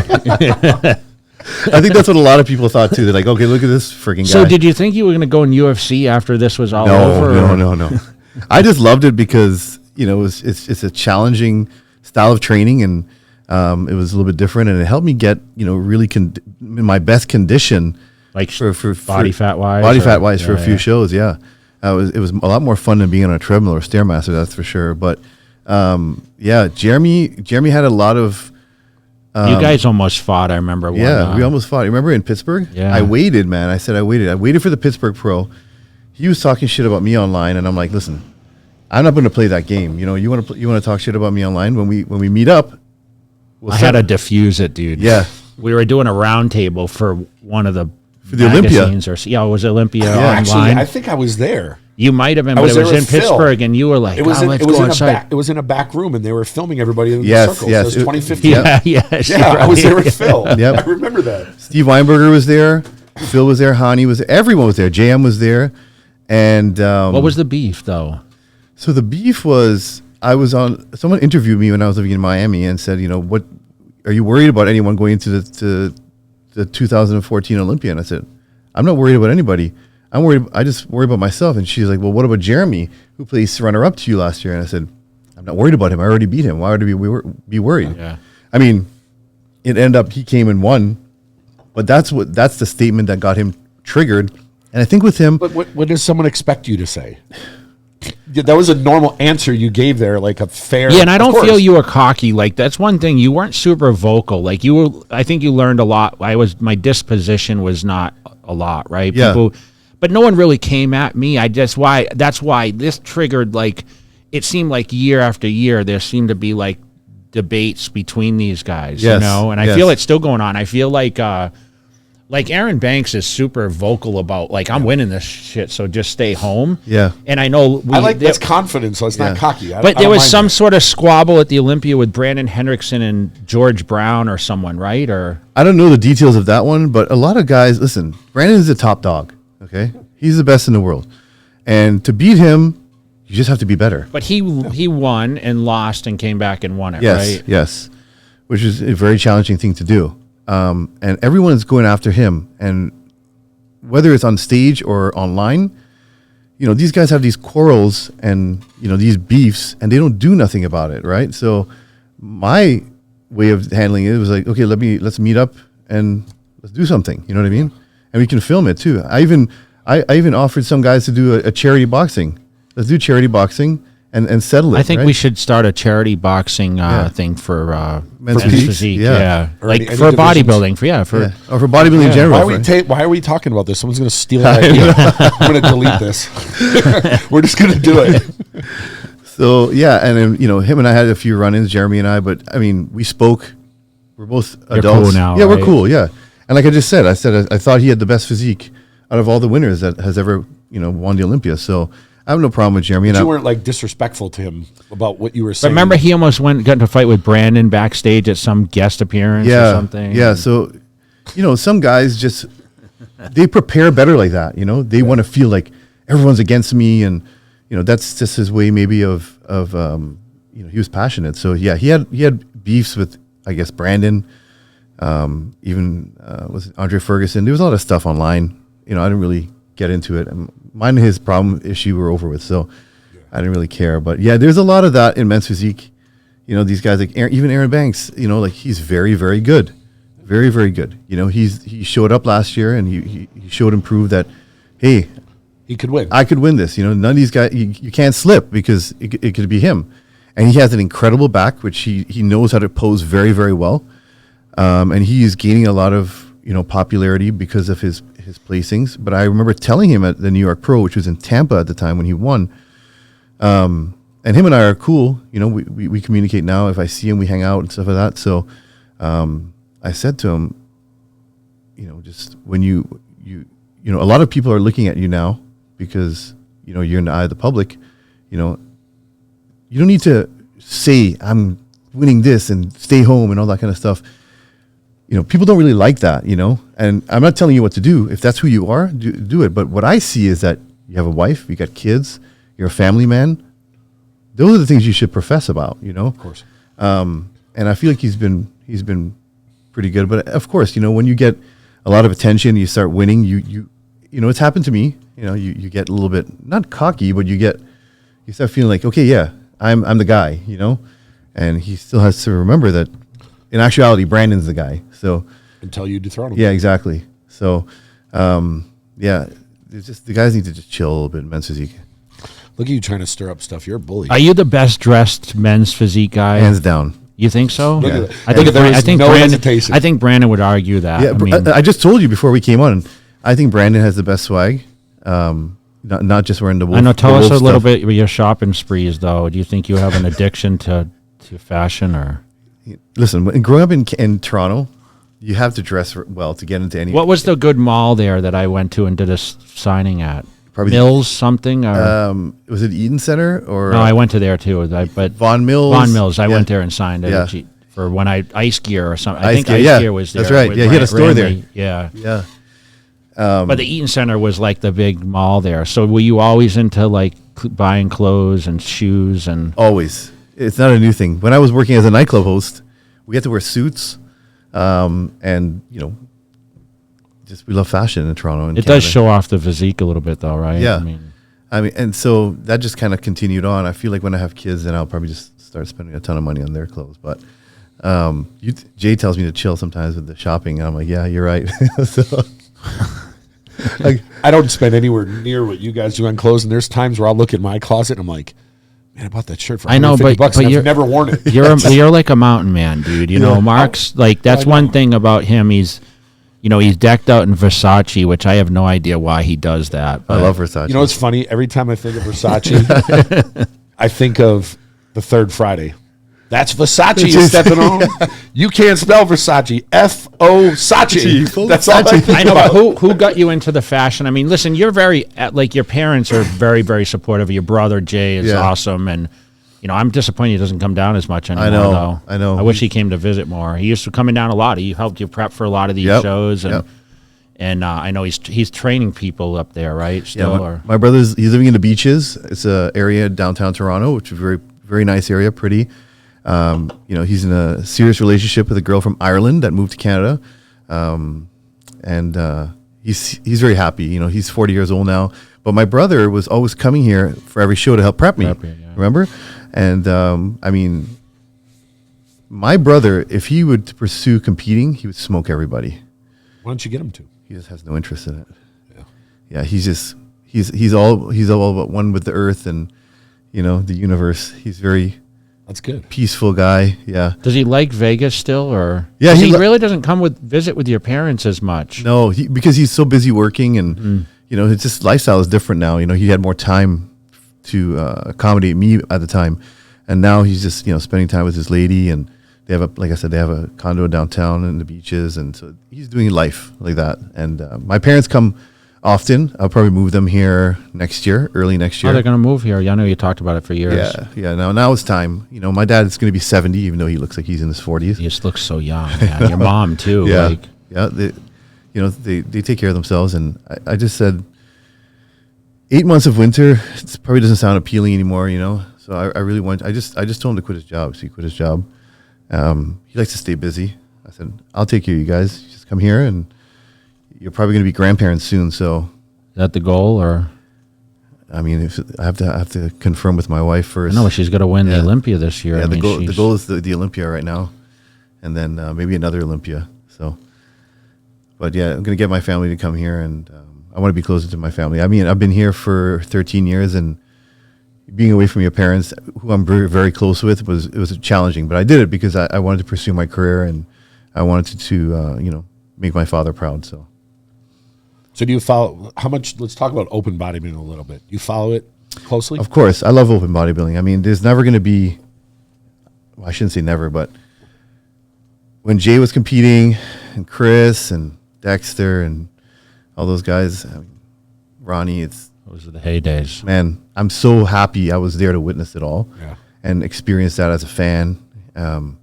I think that's what a lot of people thought too. They're like, "Okay, look at this freaking guy." So did you think you were going to go in UFC after this was all over? No. I just loved it because it's a challenging style of training and it was a little bit different and it helped me get really in my best condition, like for body fat wise for a few shows. Yeah, it was a lot more fun than being on a treadmill or Stairmaster, that's for sure. But Jeremy had a lot of. You guys almost fought. I remember. We almost fought. You remember in Pittsburgh? Yeah. I waited, man. I said I waited. I waited for the Pittsburgh Pro. He was talking shit about me online, and I'm like, listen, I'm not going to play that game. You want to talk shit about me online when we meet up. I had to diffuse it, dude. Yeah. We were doing a round table for one of the Olympia. It was Olympia online. Actually, I think I was there. You might have been, but it was in Pittsburgh, and you were like, let's go inside. It was in a back room, and they were filming everybody in the circle. Yes. So it was 2015. I was there with Phil. Yep. I remember that. Steve Weinberger was there. Phil was there. Hani was there. Everyone was there. JM was there. And what was the beef, though? So the beef was, someone interviewed me when I was living in Miami and said, what are you worried about anyone going into the 2014 Olympia? And I said, I'm not worried about anybody. I just worry about myself. And she's like, well, what about Jeremy, who placed runner-up to you last year? And I said, I'm not worried about him. I already beat him. Why would I be worried? Yeah. I mean, it ended up he came and won, but that's the statement that got him triggered And I think with him, But what does someone expect you to say? That was a normal answer you gave there, like a fair. Yeah, and I of don't course. feel you were cocky. Like that's one thing. You weren't super vocal. Like you were. I think you learned a lot. My disposition was not a lot, right? Yeah. But no one really came at me. That's why this triggered. Like it seemed like year after year there seemed to be like debates between these guys. Yes, You know, and I yes. feel it's still going on. I feel like Aaron Banks is super vocal about like I'm winning this shit, so just stay home. Yeah. And I know I like that's confidence, so it's not Yeah. cocky. but there was some sort of squabble at the Olympia with Brandon Hendrickson and George Brown or someone, right? Or I don't know the details of that one, but a lot of guys, listen, Brandon is the top dog, okay? He's the best in the world. And to beat him, you just have to be better. but he won and lost and came back and won it, Yes, right? yes, which is a very challenging thing to do. And everyone's going after him. And whether it's on stage or online, you know, these guys have these quarrels and, you know, these beefs, and they don't do nothing about it, right? So my way of handling it was like, okay, let's meet up and let's do something. You know what I mean? And we can film it too. I even offered some guys to do a charity boxing. Let's do charity boxing and settle it. I think right? we should start a charity boxing thing for Men's men's Physique, physique. yeah. Yeah, Or like any for divisions. bodybuilding. or for bodybuilding in Yeah. general. Why are we talking about this? Someone's going to steal that idea. I'm going to delete this. We're just going to do it. So yeah, and then, you know, him and I had a few run-ins, Jeremy and I, but I mean, we spoke. We're both You're adults cool now, Yeah, right? we're cool. Yeah, and like I just said, I thought he had the best physique out of all the winners that has ever, you know, won the Olympia. So I have no problem with Jeremy. And You weren't like disrespectful to him about what you were But saying. remember, he almost got into a fight with Brandon backstage at some guest appearance or something. Yeah, so, you know, some guys just, they prepare better like that, you know? They want to feel like everyone's against me, and, you know, that's just his way maybe of you know, he was passionate. So, yeah, he had beefs with, I guess, Brandon, even, was it Andre Ferguson? There was a lot of stuff online. You know, I didn't really get into it. Mine and his problem issue were over with, so I didn't really care. But, yeah, there's a lot of that in men's physique. You know, these guys, like even Aaron Banks, you know, like he's very, very good. Very, very good. You know, he showed up last year, and he showed and proved that, hey, he could win. I could win this. You know, none of these guys, you can't slip because it could be him. And he has an incredible back, which he knows how to pose very, very well. And he is gaining a lot of, you know, popularity because of his placings. But I remember telling him at the New York Pro, which was in Tampa at the time when he won, and him and I are cool. You know, we communicate now. If I see him, we hang out and stuff like that. So I said to him, you know, just when you know, a lot of people are looking at you now because, you know, you're in the eye of the public. You know, you don't need to say I'm winning this and stay home and all that kind of stuff. You know, people don't really like that, you know, and I'm not telling you what to do. If that's who you are, do it. But what I see is that you have a wife, you got kids, you're a family man. Those are the things you should profess about, you know. Of course. And I feel like he's been pretty good. But of course, you know, when you get a lot of attention, you start winning. You know, it's happened to me. You know, you get a little bit not cocky, but you start feeling like, okay, yeah, I'm the guy, you know. And he still has to remember that in actuality, Brandon's the guy. So Until you dethrone him. yeah, exactly. So yeah, it's just the guys need to just chill a little bit in men's physique. Look at you trying to stir up stuff. You're a bully. Are you the best dressed men's physique guy? Hands down. You think so? Look at that. I think And there is no Brandon. hesitation. I think Brandon would argue that. Yeah, I mean, I just told you before we came on. I think Brandon has the best swag. Not just wearing the wolf. I know. Tell the us a wolf little stuff. bit about your shopping sprees, though. Do you think you have an addiction to fashion, or Listen, growing up in Toronto, you have to dress well to get into any. what was the good mall there that I went to and did a signing at? Probably Mills something? Or, was it Eden Center or no, I went to there too. But Von Mills? Von Mills. I Yeah. went there and signed it Yeah. for when Ice Gear or something. I Ice think Gear, Ice yeah. Gear was there. That's right. with Yeah, he had a store there. Randy. Yeah. Yeah. But the Eaton Center was like the big mall there. So were you always into like buying clothes and shoes and? Always. It's not a new thing. When I was working as a nightclub host, we had to wear suits, and you know, just we love fashion in Toronto. And It does show off the physique a little bit, though, right? Yeah. I mean, and so that just kind of continued on. I feel like when I have kids, then I'll probably just start spending a ton of money on their clothes. But Jay tells me to chill sometimes with the shopping. And I'm like, yeah, you're right. So, Like, I don't spend anywhere near what you guys do on clothes, and there's times where I'll look at my closet and I'm like, man, I bought that shirt for I know, but $150 and I've never worn it. You're like a mountain man, dude. You know, Mark's like, that's one thing about him. He's decked out in Versace, which I have no idea why he does that. I love Versace. You know what's funny? Every time I think of Versace, I think of the Third Friday. That's Versace you're stepping on. You can't spell Versace. F-O-Sachi. That's all I think I know, about. but who got you into the fashion? I mean, listen, you're very, like, your parents are very, very supportive. Your brother, Jay, is awesome. And, I'm disappointed he doesn't come down as much anymore, though. I know. I wish he came to visit more. He used to coming down a lot. He helped you prep for a lot of these shows. And I know he's training people up there, right? Still, yeah, my brother's, he's living in the Beaches. It's an area downtown Toronto, which is a very, very nice area, pretty. He's in a serious relationship with a girl from Ireland that moved to Canada. He's very happy. He's 40 years old now. But my brother was always coming here for every show to help prep me. Remember? And my brother, if he would pursue competing, he would smoke everybody. Why don't you get him to? He just has no interest in it. Yeah. He's all about one with the earth and the universe. He's very That's good. Peaceful guy. Yeah. Does he like Vegas still, or? Yeah, he really doesn't come visit with your parents as much. No, because he's so busy working, and his just lifestyle is different now. He had more time to accommodate me at the time, and now he's just spending time with his lady, and they have a condo downtown in the Beaches, and so he's doing life like that. And my parents come often. I'll probably move them here early next year. Oh, they're going to move here. Yeah, I know you talked about it for years. Yeah. Now it's time. My dad is going to be 70, even though he looks like he's in his 40s. He just looks so young, man. Your mom too. Yeah. They take care of themselves, and I just said 8 months of winter. It probably doesn't sound appealing anymore. So I really want. I just told him to quit his job. So he quit his job. He likes to stay busy. I said, I'll take care of you guys. Just come here, and you're probably going to be grandparents soon. So is that the goal, or? I mean, if I have to confirm with my wife first. No, she's going to win the Olympia this year. Yeah, the goal is the Olympia right now, and then maybe another Olympia. So, but yeah, I'm going to get my family to come here, and I want to be closer to my family. I mean, I've been here for 13 years, and being away from your parents, who I'm very, very close with, was challenging. But I did it because I wanted to pursue my career, and I wanted to make my father proud. So do you follow, how much, let's talk about open bodybuilding a little bit. You follow it closely? Of course. I love open bodybuilding. I mean, there's never going to be, well, I shouldn't say never, but when Jay was competing, and Chris and Dexter and all those guys, Ronnie, those are the heydays. Man, I'm so happy I was there to witness it all and experience that as a fan. And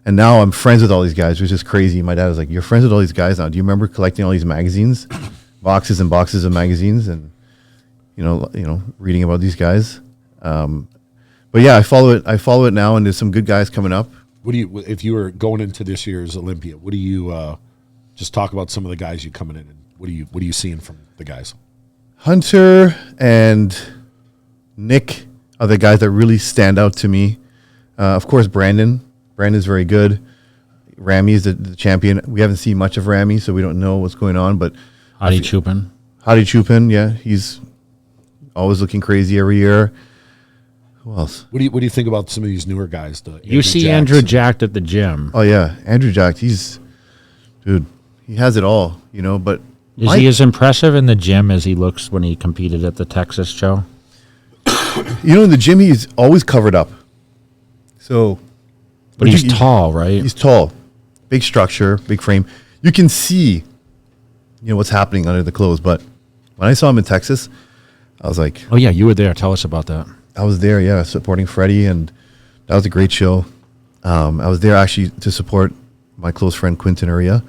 now I'm friends with all these guys, which is crazy. My dad was like, "You're friends with all these guys now. Do you remember collecting all these magazines, boxes and boxes of magazines, and reading about these guys?" But yeah, I follow it now, and there's some good guys coming up. What do you, if you were going into this year's Olympia, what do you just talk about some of the guys you coming in, and what are you seeing from the guys? Hunter and Nick are the guys that really stand out to me. Of course, Brandon. Brandon's very good. Rami's the champion. We haven't seen much of Rami, so we don't know what's going on. But Hadi Chupin, yeah, he's always looking crazy every year. Who else? What do you think about some of these newer guys? You see Andrew jacked at the gym. Oh yeah, Andrew jacked. He has it all, But is he as impressive in the gym as he looks when he competed at the Texas show? In the gym he's always covered up. So. But he's tall, right? He's tall. Big structure, big frame. You can see, what's happening under the clothes. But when I saw him in Texas, I was like... Oh, yeah, you were there. Tell us about that. I was there, yeah, supporting Freddie, and that was a great show. I was there actually to support my close friend Quinton Uria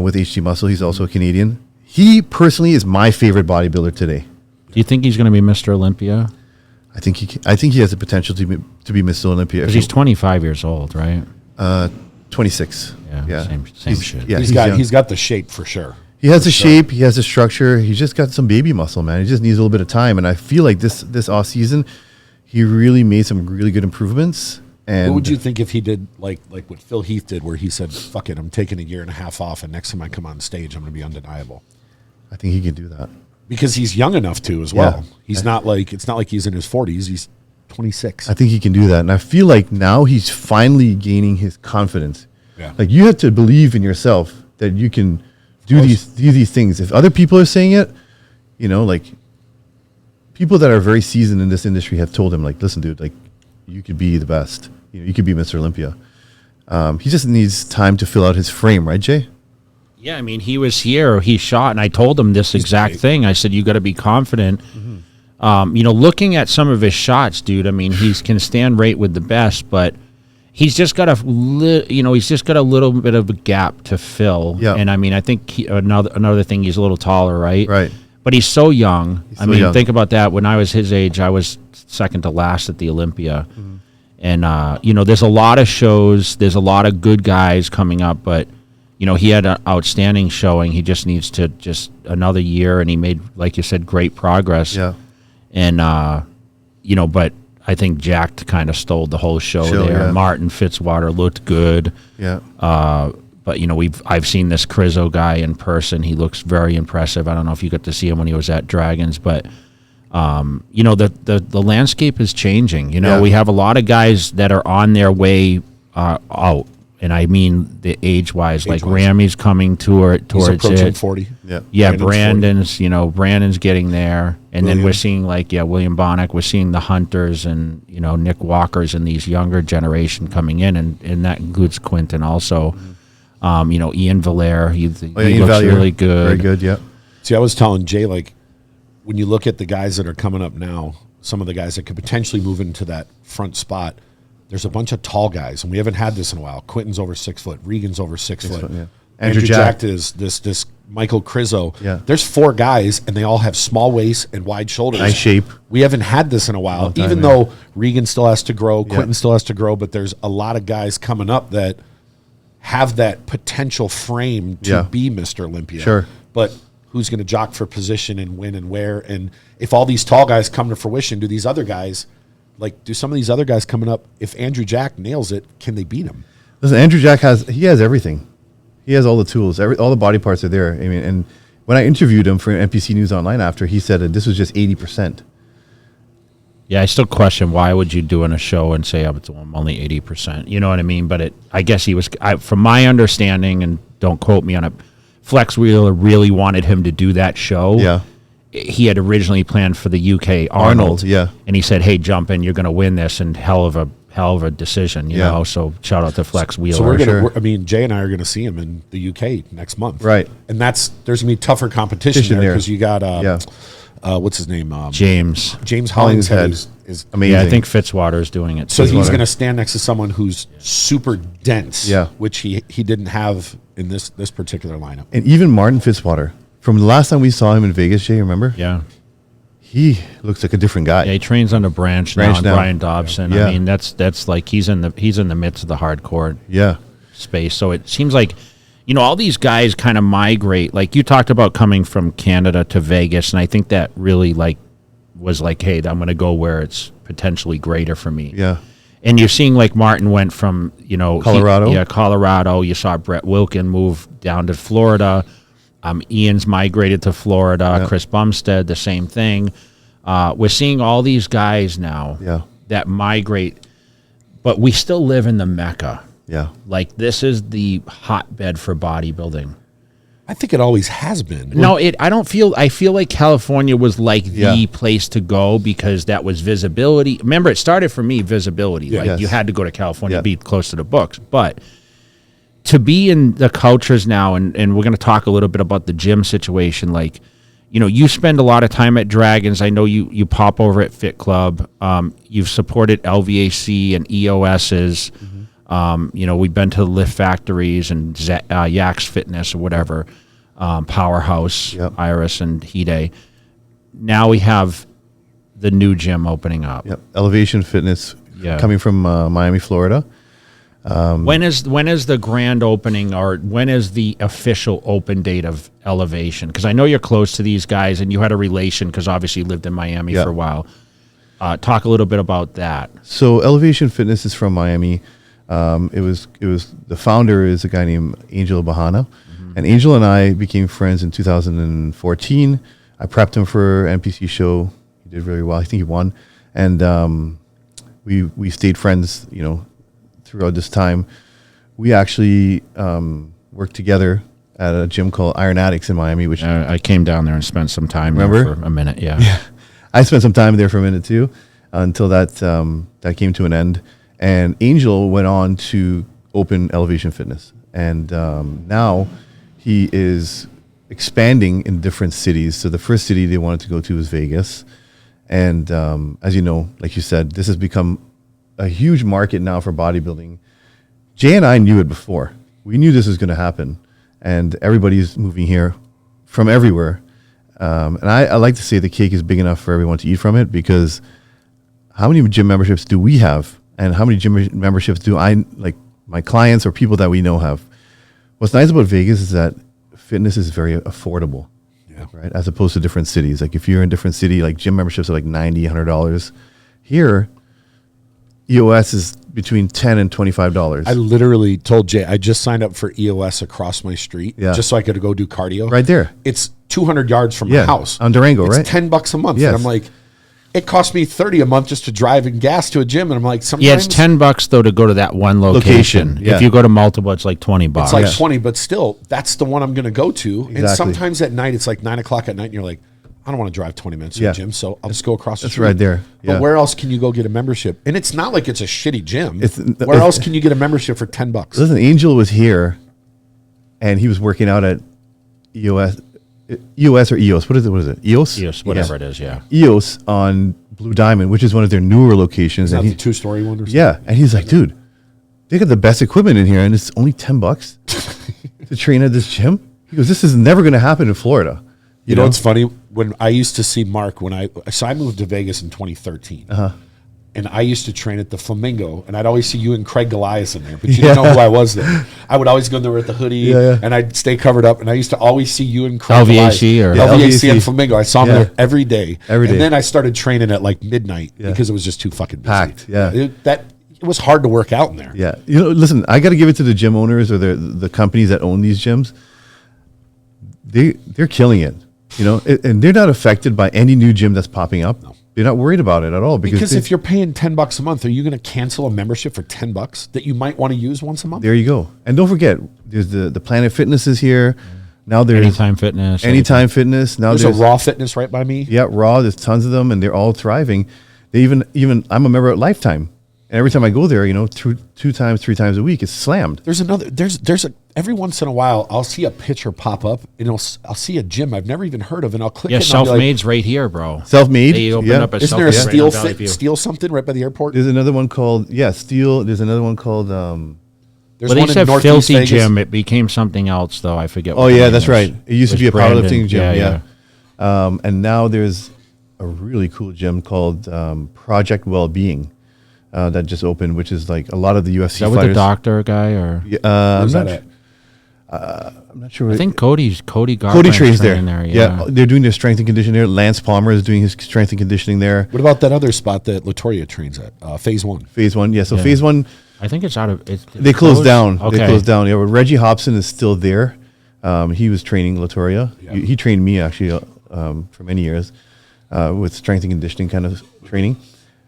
with HD Muscle. He's also a Canadian. He personally is my favorite bodybuilder today. Do you think he's going to be Mr. Olympia? I think he has the potential to be Mr. Olympia. Because he's 25 years old, right? 26. Yeah. Same shit. Yeah, he's got the shape for sure. He has the shape. He has the structure. He's just got some baby muscle, man. He just needs a little bit of time. And I feel like this off season, he really made some really good improvements. And what would you think if he did like what Phil Heath did, where he said, "Fuck it, I'm taking a year and a half off, and next time I come on stage, I'm going to be undeniable." I think he can do that. Because he's young enough to as well. He's not like, it's not like he's in his 40s. He's 26. I think he can do that. And I feel like now he's finally gaining his confidence. Yeah. Like you have to believe in yourself that you can do these things. If other people are saying it, you know, like people that are very seasoned in this industry have told him, like, listen, dude, like you could be the best. You know, you could be Mr. Olympia. He just needs time to fill out his frame, right, Jay? Yeah, I mean, he was here, he shot, and I told him this exact thing. I said, you got to be confident. You know, looking at some of his shots, dude, I mean, he can stand right with the best, but he's just got he's just got a little bit of a gap to fill. Yeah. And I mean, I think another thing, he's a little taller, right? Right. But he's so young. So young. Think about that. When I was his age, I was second to last at the Olympia. And, you know, there's a lot of shows. There's a lot of good guys coming up. But, you know, he had an outstanding showing. He just needs to just another year. And he made, like you said, great progress. Yeah. And, you know, but I think Jack kind of stole the whole show there. Yeah. Martin Fitzwater looked good. Yeah. But, you know, I've seen this Crizzo guy in person. He looks very impressive. I don't know if you got to see him when he was at Dragons, but, you know, the landscape is changing. You know, we have a lot of guys that are on their way out. And I mean the age-wise, like Ramy's coming towards He's approaching it. 40. Yeah, Brandon's getting there. And then we're seeing William Bonnick, we're seeing the Hunters and, you know, Nick Walkers and these younger generation coming in, and that includes Quinton also. You know, Ian Valere, he looks really good. Very good, yeah. See, I was telling Jay, like, when you look at the guys that are coming up now, some of the guys that could potentially move into that front spot, there's a bunch of tall guys, and we haven't had this in a while. Quinton's over 6 foot. Regan's over 6 foot. Yeah. Andrew Jack is this Michael Crizzo. Yeah. There's 4 guys, and they all have small waists and wide shoulders. Nice shape. We haven't had this in a while, even though Regan still has to grow, Quinton still has to grow, but there's a lot of guys coming up that have that potential frame to be Mr. Olympia. Sure. But who's going to jock for position and when and where? And if all these tall guys come to fruition, do these other guys... Like, do some of these other guys coming up, if Andrew Jack nails it, can they beat him? Listen, Andrew Jack has everything. He has all the tools. All the body parts are there. I mean, and when I interviewed him for NPC News Online after, he said that this was just 80%. Yeah, I still question why would you do in a show and say, I'm only 80%. You know what I mean? But I guess he was, from my understanding, and don't quote me on it, Flex Wheeler really wanted him to do that show. Yeah. He had originally planned for the UK Arnold, yeah, and he said, "Hey, jump in, you're going to win this," and hell of a decision, you know. So shout out to Flex Wheeler. So we're gonna, Jay and I are gonna see him in the UK next month, right? And there's gonna be tougher competition there because you got what's his name? James Hollingshead is amazing. Yeah, I think Fitzwater is doing it. So he's gonna stand next to someone who's super dense, which he didn't have in this particular lineup. And even Martin Fitzwater. From the last time we saw him in Vegas, Jay, remember? Yeah. He looks like a different guy. Yeah, he trains under Branch now, and Brian Dobson. Yeah. I mean, that's like he's in the midst of the hardcore space. So it seems like, you know, all these guys kind of migrate. Like you talked about coming from Canada to Vegas, and I think that really was like, hey, I'm going to go where it's potentially greater for me. Yeah. And you're seeing like Martin went from, you know, Colorado. Colorado. You saw Brett Wilkin move down to Florida. Ian's migrated to Florida. Chris Bumstead, the same thing. We're seeing all these guys now that migrate, but we still live in the Mecca. Yeah. Like, this is the hotbed for bodybuilding. I think it always has been. No, I feel like California was like the place to go because that was visibility. Remember, it started for me, visibility. Like, you had to go to California to be close to the books. But to be in the cultures now, and we're going to talk a little bit about the gym situation, like, you know, you spend a lot of time at Dragons. I know you pop over at Fit Club. You've supported LVAC and EOS's. You know, we've been to the Lift Factories and Yak's Fitness or whatever, Powerhouse, Iris and Hide. Now we have the new gym opening up. Yep. Elevation Fitness coming from Miami, Florida. When is the grand opening, or when is the official open date of Elevation? Because I know you're close to these guys and you had a relation because obviously you lived in Miami for a while. Talk a little bit about that. So Elevation Fitness is from Miami. It was the founder is a guy named Angel Bahana, And Angel and I became friends in 2014. I prepped him for NPC show. He did really well. I think he won. And we stayed friends, you know, throughout this time. We actually worked together at a gym called Iron Addicts in Miami, which I came down there and spent some time Remember? there for a minute. Yeah. I spent some time there for a minute too, until that came to an end. And Angel went on to open Elevation Fitness, and now he is expanding in different cities. So the first city they wanted to go to was Vegas, and as you know, like you said, this has become a huge market now for bodybuilding. Jay and I knew it before. We knew this was going to happen, and everybody's moving here from everywhere. And I like to say the cake is big enough for everyone to eat from it, because how many gym memberships do we have? And how many gym memberships do my clients or people that we know have? What's nice about Vegas is that fitness is very affordable, right? As opposed to different cities. Like if you're in a different city, like gym memberships are like $90, $100. Here, EOS is between $10 and $25. I literally told Jay, I just signed up for EOS across my street just so I could go do cardio. Right there. It's 200 yards from my house. On Durango, it's right? $10 a month. Yes. And I'm like, it cost me $30 a month just to drive and gas to a gym. And I'm like, sometimes. Yeah, it's $10 though to go to that one location. Yeah. If you go to multiple, it's like $20. It's like 20, but still, that's the one I'm going to go to. Exactly. And sometimes at night, it's like 9 o'clock at night, and you're like, I don't want to drive 20 minutes to the gym, so I'll just go across the street. That's right there. Yeah. But where else can you go get a membership? And it's not like it's a shitty gym. Where else can you get a membership for $10? Listen, Angel was here, and he was working out at EOS or EOS. What is it? EOS? EOS, whatever it is, yeah. EOS on Blue Diamond, which is one of their newer locations. Is that and the two-story one or something? Yeah, and he's like, dude, they got the best equipment in here, and it's only $10 to train at this gym. He goes, this is never going to happen in Florida. You know what's funny? When I used to see Mark, I moved to Vegas in 2013. And I used to train at the Flamingo, and I'd always see you and Craig Goliath in there, but you didn't know who I was there. I would always go there with the hoodie, and I'd stay covered up, and I used to always see you and Craig LVAC Goliath. or LVAC and Flamingo. I saw him there every day. Every day. And then I started training at like midnight because it was just too fucking busy. Packed, It was hard to work out in there. Yeah. You know, listen, I got to give it to the gym owners or the companies that own these gyms. They're killing it. You know, and they're not affected by any new gym that's popping up. No. They're not worried about it at all. Because if you're paying $10 a month, are you going to cancel a membership for $10 that you might want to use once a month? There you go. And don't forget, there's the Planet Fitness is here. Now there's Anytime Fitness. Anytime Fitness. Now there's a Raw Fitness right by me. Yeah, Raw. There's tons of them, and they're all thriving. They even I'm a member at Lifetime. And every time I go there, you know, 3 times a week, it's slammed. Every once in a while, I'll see a picture pop up, and I'll see a gym I've never even heard of, and I'll click it. Yeah, Selfmade's right here, bro. Selfmade. They opened up a Isn't there a Selfmade Steel something right by the airport? There's another one called Steel. There's another one called. There's Well, one they said in Northeast Filthy Vegas. Gym. It became something else, though. I forget. Oh what the yeah, name that's was. right. It used to be a Brandon. powerlifting gym. Yeah. And now there's a really cool gym called Project Wellbeing. That just opened, which is like a lot of the UFC Is that fighters. with the doctor guy or? Where's that at? I'm not sure. I think Cody trains there. Yeah. They're doing their strength and conditioning there. Lance Palmer is doing his strength and conditioning there. What about that other spot that Latoria trains at? Phase 1. Phase 1, yeah. So Phase 1, I think it's out of. they closed down. Okay. They closed down. Yeah, but Reggie Hobson is still there. He was training Latoria. Yeah. He trained me actually for many years with strength and conditioning kind of training.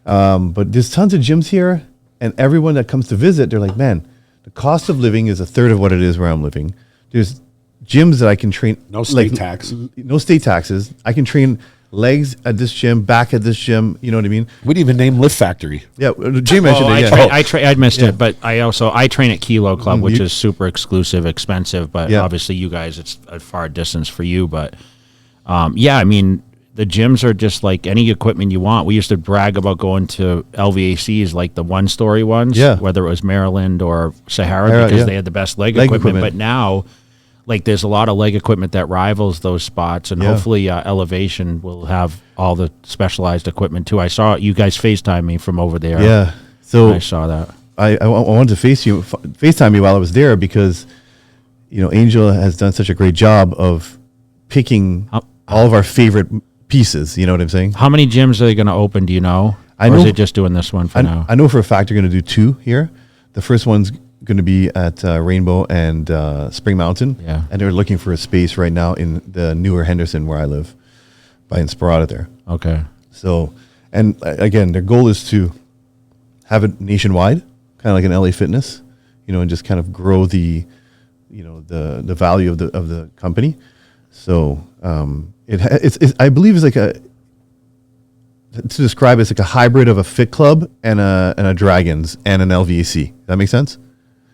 But there's tons of gyms here, and everyone that comes to visit, they're like, man, the cost of living is a third of what it is where I'm living. There's gyms that I can train. No state tax. No state taxes. I can train legs at this gym, back at this gym. You know what I mean? We'd even name Lift Factory. Yeah, Jay mentioned it. Yeah. I missed it, but I train at Kilo Club, which is super exclusive, expensive. But obviously, you guys, it's a far distance for you. But I mean, the gyms are just like any equipment you want. We used to brag about going to LVACs, like the one-story ones, whether it was Maryland or Sahara, because they had the best leg equipment. But now, like, there's a lot of leg equipment that rivals those spots, and hopefully Elevation will have all the specialized equipment too. I saw you guys FaceTime me from over there. Yeah, so I saw that. I wanted to FaceTime you while I was there because, you know, Angel has done such a great job of picking all of our favorite pieces. You know what I'm saying? How many gyms are they going to open? Do you know? Or is it just doing this one for now? I know for a fact they're going to do 2 here. The first one's going to be at Rainbow and Spring Mountain. Yeah. And they're looking for a space right now in the newer Henderson where I live, by Inspirata there. Okay. So, and again, their goal is to have it nationwide, kind of like an LA Fitness, and just kind of grow the value of the company. So it's I believe it's like to describe it's like a hybrid of a Fit Club and a Dragons and an LVAC. Does that make sense?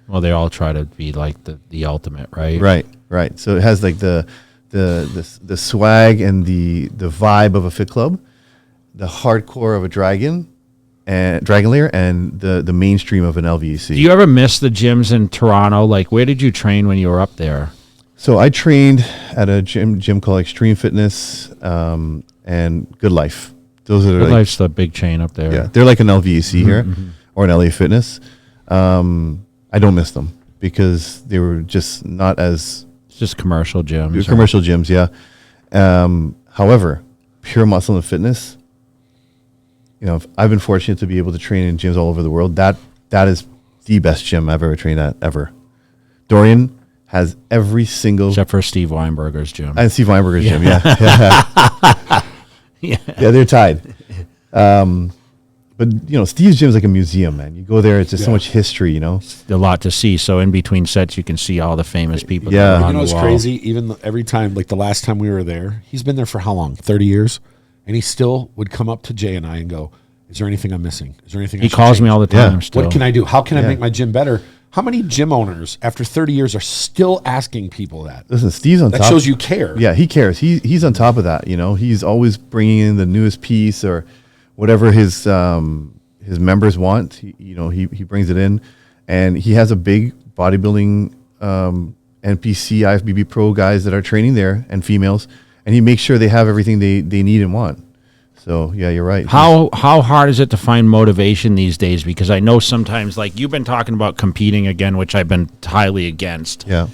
Well, they all try to be like the ultimate, right? Right. So it has like the swag and the vibe of a Fit Club, the hardcore of a Dragon Layer, and the mainstream of an LVAC. Do you ever miss the gyms in Toronto? Like, where did you train when you were up there? So I trained at a gym called Extreme Fitness and Good Life. Those are Good Life's the big chain up there. Yeah, they're like an LVAC here or an LA Fitness. I don't miss them because they were just not as... It's just commercial gyms. Commercial gyms, yeah. However, Pure Muscle and Fitness, I've been fortunate to be able to train in gyms all over the world. That is the best gym I've ever trained at, ever. Dorian has every single... Except for Steve Weinberger's gym. And Steve Weinberger's gym, yeah. Yeah, they're tied. But, Steve's gym is like a museum, man. You go there, it's just so much history, A lot to see. So in between sets, you can see all the famous people. Yeah. That are on It's the wall. crazy. Even every time, like the last time we were there, he's been there for how long? 30 years? And he still would come up to Jay and I and go, is there anything I'm missing? Is there anything He calls me all the time still. What can I do? How can I make my gym better? How many gym owners after 30 years are still asking people that? Listen, Steve's on top. That shows you care. Yeah, he cares. He's on top of that, He's always bringing in the newest piece or whatever his members want. He brings it in, and he has a big bodybuilding NPC, IFBB Pro guys that are training there and females, and he makes sure they have everything they need and want. So yeah, you're right. How hard is it to find motivation these days? Because I know sometimes, like you've been talking about competing again, which I've been highly against. Yeah.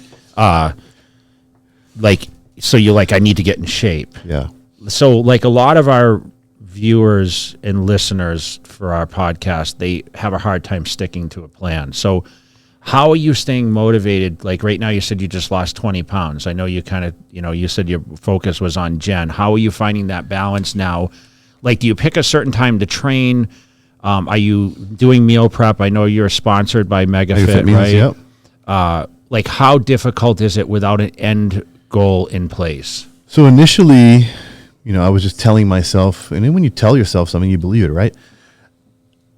So you're like, I need to get in shape. Yeah. So like a lot of our viewers and listeners for our podcast, they have a hard time sticking to a plan. So how are you staying motivated? Like right now, you said you just lost 20 pounds. I know you kind of, you said your focus was on Jen. How are you finding that balance now? Like, do you pick a certain time to train? Are you doing meal prep? I know you're sponsored by MegaFit, right? Yep. Like, how difficult is it without an end goal in place? So initially, I was just telling myself, and then when you tell yourself something, you believe it, right?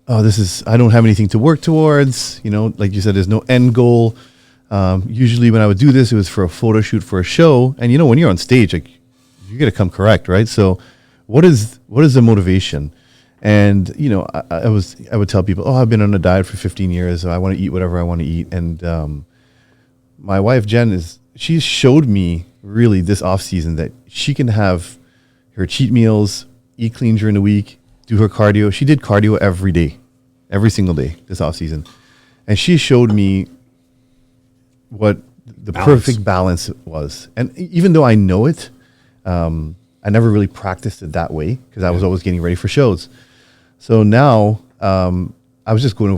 Oh, I don't have anything to work towards. Like you said, there's no end goal. Usually when I would do this, it was for a photo shoot for a show. And when you're on stage, like you got to come correct, right? So what is the motivation? And, I would tell people, oh, I've been on a diet for 15 years. So I want to eat whatever I want to eat. And my wife, Jen, she showed me really this off season that she can have her cheat meals, eat clean during the week, do her cardio. She did cardio every day, every single day this off season. And she showed me what the perfect balance was. And even though I know it, I never really practiced it that way because I was always getting ready for shows. So now I was just going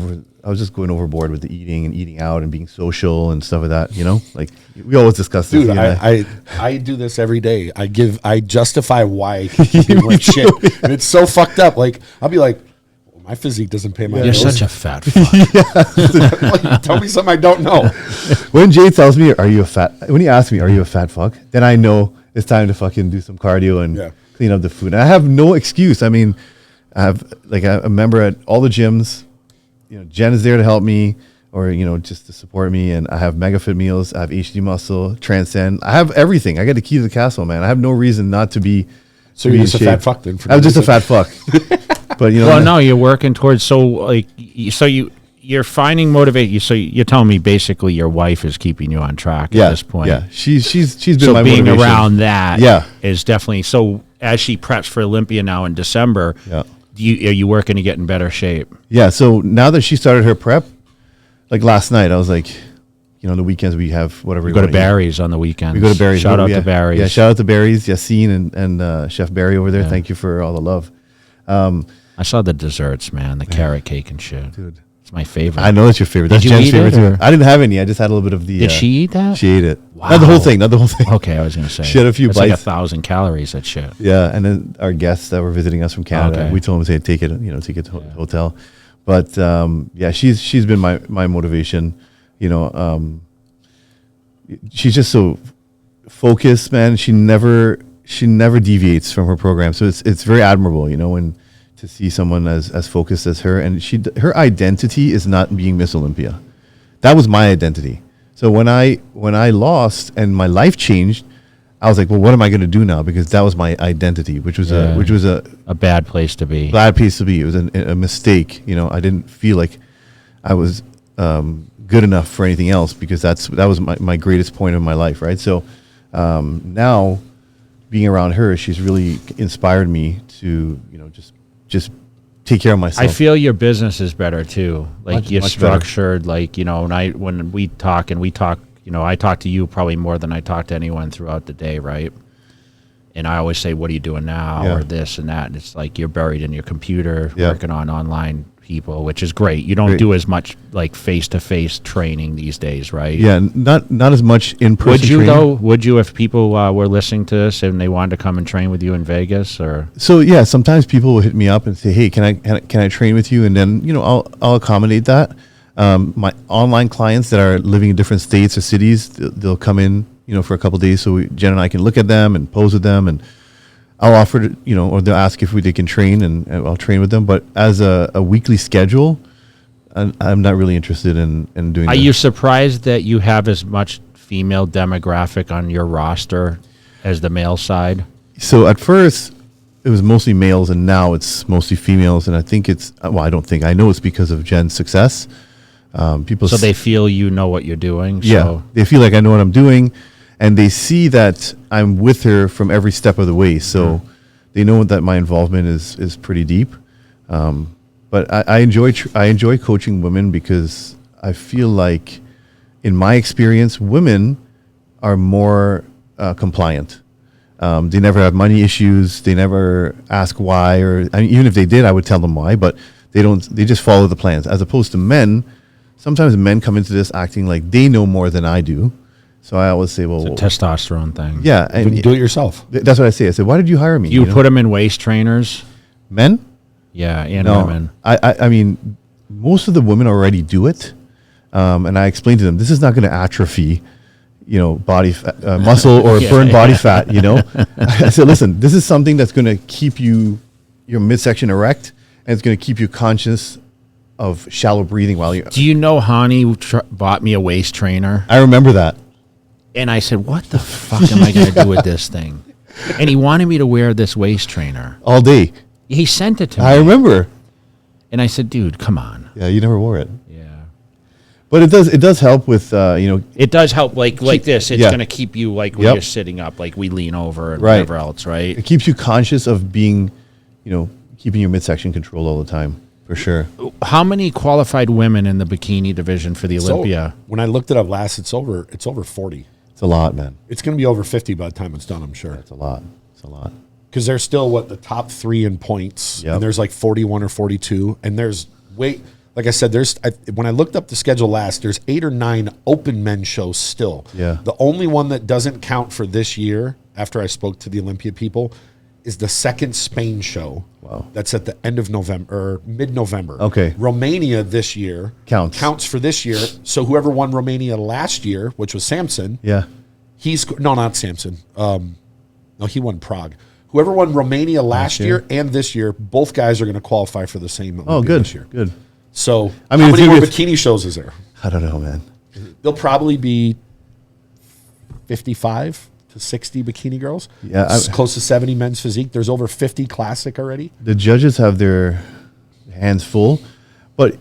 overboard with the eating and eating out and being social and stuff like that. Like we always discuss this. Dude, I do this every day. I justify why I keep eating like shit, and it's so fucked up. Like I'll be like, well, my physique doesn't pay my bills. You're such a fat fuck. Like, tell me something I don't know. When Jay tells me, when he asks me, are you a fat fuck? Then I know it's time to fucking do some cardio and clean up the food. And I have no excuse. I mean, I have a member at all the gyms. Jen is there to help me or, just to support me. And I have MegaFit meals. I have HD Muscle, Transcend. I have everything. I got the key to the castle, man. I have no reason not to be. So you're just a fat fuck then? I was just a fat fuck. But, well, no, you're working towards, you're finding motivation. So you're telling me basically your wife is keeping you on track at this point. Yeah. She's been so my being motivation. around that is definitely, so as she preps for Olympia now in December, are you working to get in better shape? Yeah. So now that she started her prep, like last night, I was like, the weekends we have whatever. We go to Barry's on the weekends. We go to Barry's. Shout out to Barry's. Yeah, shout out to Barry's, Yassine and Chef Barry over there. Yeah. Thank you for all the love. I saw the desserts, man, the carrot cake and shit. Dude, It's my favorite. I know it's your favorite. That's you Jen's eat favorite it, too. or- I didn't have any. I just had a little bit of the. Did she eat that? She ate it. Wow. Not the whole thing. Not the whole thing. Okay, I was going to say. She had a few It's like bites. 1,000 calories, that shit. Yeah, and then our guests that were visiting us from Canada, Okay. we told them to say, take it, take it to the hotel. But yeah, she's been my motivation. She's just so focused, man. She never deviates from her program. So it's very admirable, when to see someone as focused as her. And her identity is not being Miss Olympia. That was my identity. So when I lost and my life changed, I was like, well, what am I going to do now? Because that was my identity, which was a bad place to be. bad place to be. It was a mistake. I didn't feel like I was good enough for anything else, because that was my greatest point of my life, right? So now being around her, she's really inspired me to just take care of myself. I feel your business is better too. Like Much- you're much better. structured. Like when we talk, I talk to you probably more than I talk to anyone throughout the day, right? And I always say, "What are you doing now?" Yeah. or this and that. And it's like you're buried in your computer, Yeah. working on online people, which is great. You don't Great. do as much like face-to-face training these days, right? Yeah, not as much in person. Would you though? Would you if people were listening to this and they wanted to come and train with you in Vegas, or? So yeah, sometimes people will hit me up and say, "Hey, can I train with you?" And then I'll accommodate that. My online clients that are living in different states or cities, they'll come in for a couple of days, so Jen and I can look at them and pose with them, and I'll offer to, or they'll ask if they can train, and I'll train with them. But as a weekly schedule, I'm not really interested in doing. Are you surprised that you have as much female demographic on your roster as the male side? So at first, it was mostly males, and now it's mostly females. And I think I know it's because of Jen's success. People So they feel you know what you're doing. yeah, So they feel like I know what I'm doing, and they see that I'm with her from every step of the way. So they know that my involvement is pretty deep. But I enjoy coaching women, because I feel like, in my experience, women are more compliant. They never have money issues. They never ask why, even if they did, I would tell them why. But they don't. They just follow the plans. As opposed to men, sometimes men come into this acting like they know more than I do. So I always say, well, it's a testosterone thing. yeah, You and do it yourself. that's what I say. I said, why did you hire me? You put them in waist trainers. men? Yeah, and No, women. I mean, most of the women already do it, and I explained to them, this is not going to atrophy, body fat, muscle or Yeah, burn body yeah. fat. I said, listen, this is something that's going to keep your midsection erect, and it's going to keep you conscious of shallow breathing while you. Do you know Hani bought me a waist trainer? I remember that. And I said, what the fuck am I going to do with this thing? And he wanted me to wear this waist trainer. All day. He sent it to me. I remember. And I said, dude, come on. Yeah, you never wore it. Yeah. But it does help with, It does help, like this. It's Yeah. going to keep you, like, when Yep. you're sitting up, like we lean over and Right. whatever else, right? it keeps you conscious of being, keeping your midsection controlled all the time, for sure. How many qualified women in the bikini division for the So, Olympia? when I looked it up last, it's over 40. It's a lot, man. It's going to be over 50 by the time it's done, I'm sure. It's a lot. It's a lot. Because there's still the top 3 in points, Yep. and there's like 41 or 42, and there's like I said, when I looked up the schedule last, there's 8 or 9 open men's shows still. Yeah. The only one that doesn't count for this year, after I spoke to the Olympia people, is the second Spain show. Wow. That's at the end of November or mid-November. Okay. Romania this year Counts for this year. So whoever won Romania last year, which was Samson, Yeah. not Samson. No, he won Prague. Whoever won Romania last year and this year, both guys are going to qualify for the same Olympia Oh, good. this year. Good. So, I mean, how it's many gonna more be bikini shows is there? I don't know, man. There'll probably be 55 to 60 bikini girls. Yeah, Close to 70 men's physique. There's over 50 classic already. The judges have their hands full, but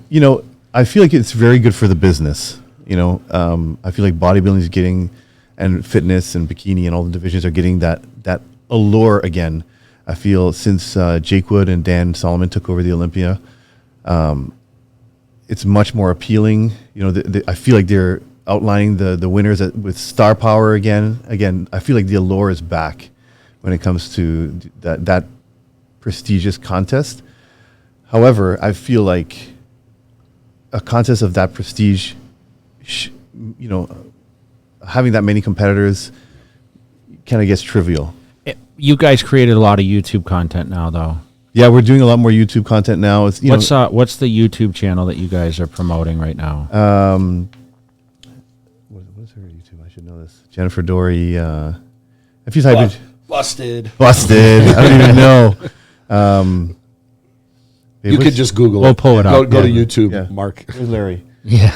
I feel like it's very good for the business. I feel like bodybuilding is getting, and fitness and bikini and all the divisions are getting that allure again. I feel since Jake Wood and Dan Solomon took over the Olympia, it's much more appealing. I feel like they're outlining the winners with star power again. Again, I feel like the allure is back when it comes to that prestigious contest. However, I feel like a contest of that prestige, having that many competitors kind of gets trivial. You guys created a lot of YouTube content now, though. Yeah, we're doing a lot more YouTube content now. It's, what's the YouTube channel that you guys are promoting right now? What's her YouTube? I should know this. Jennifer Dorie. If you type it, Busted. I don't even know. You could just Google we'll it. Pull it up. Go to YouTube, Yeah. Mark. Where's Larry? Yeah.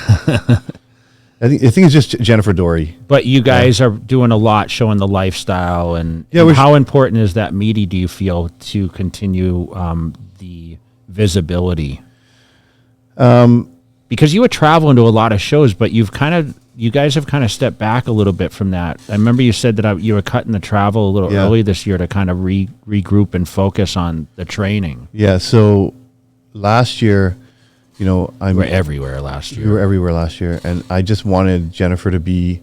I think it's just Jennifer Dorie. But you guys are doing a lot showing the lifestyle and Yeah, how important is that media, do you feel, to continue the visibility? Because you were traveling to a lot of shows, but you guys have kind of stepped back a little bit from that. I remember you said that you were cutting the travel a little early this year to kind of regroup and focus on the training. Yeah, so last year, We were everywhere last year. We were everywhere last year, and I just wanted Jennifer to be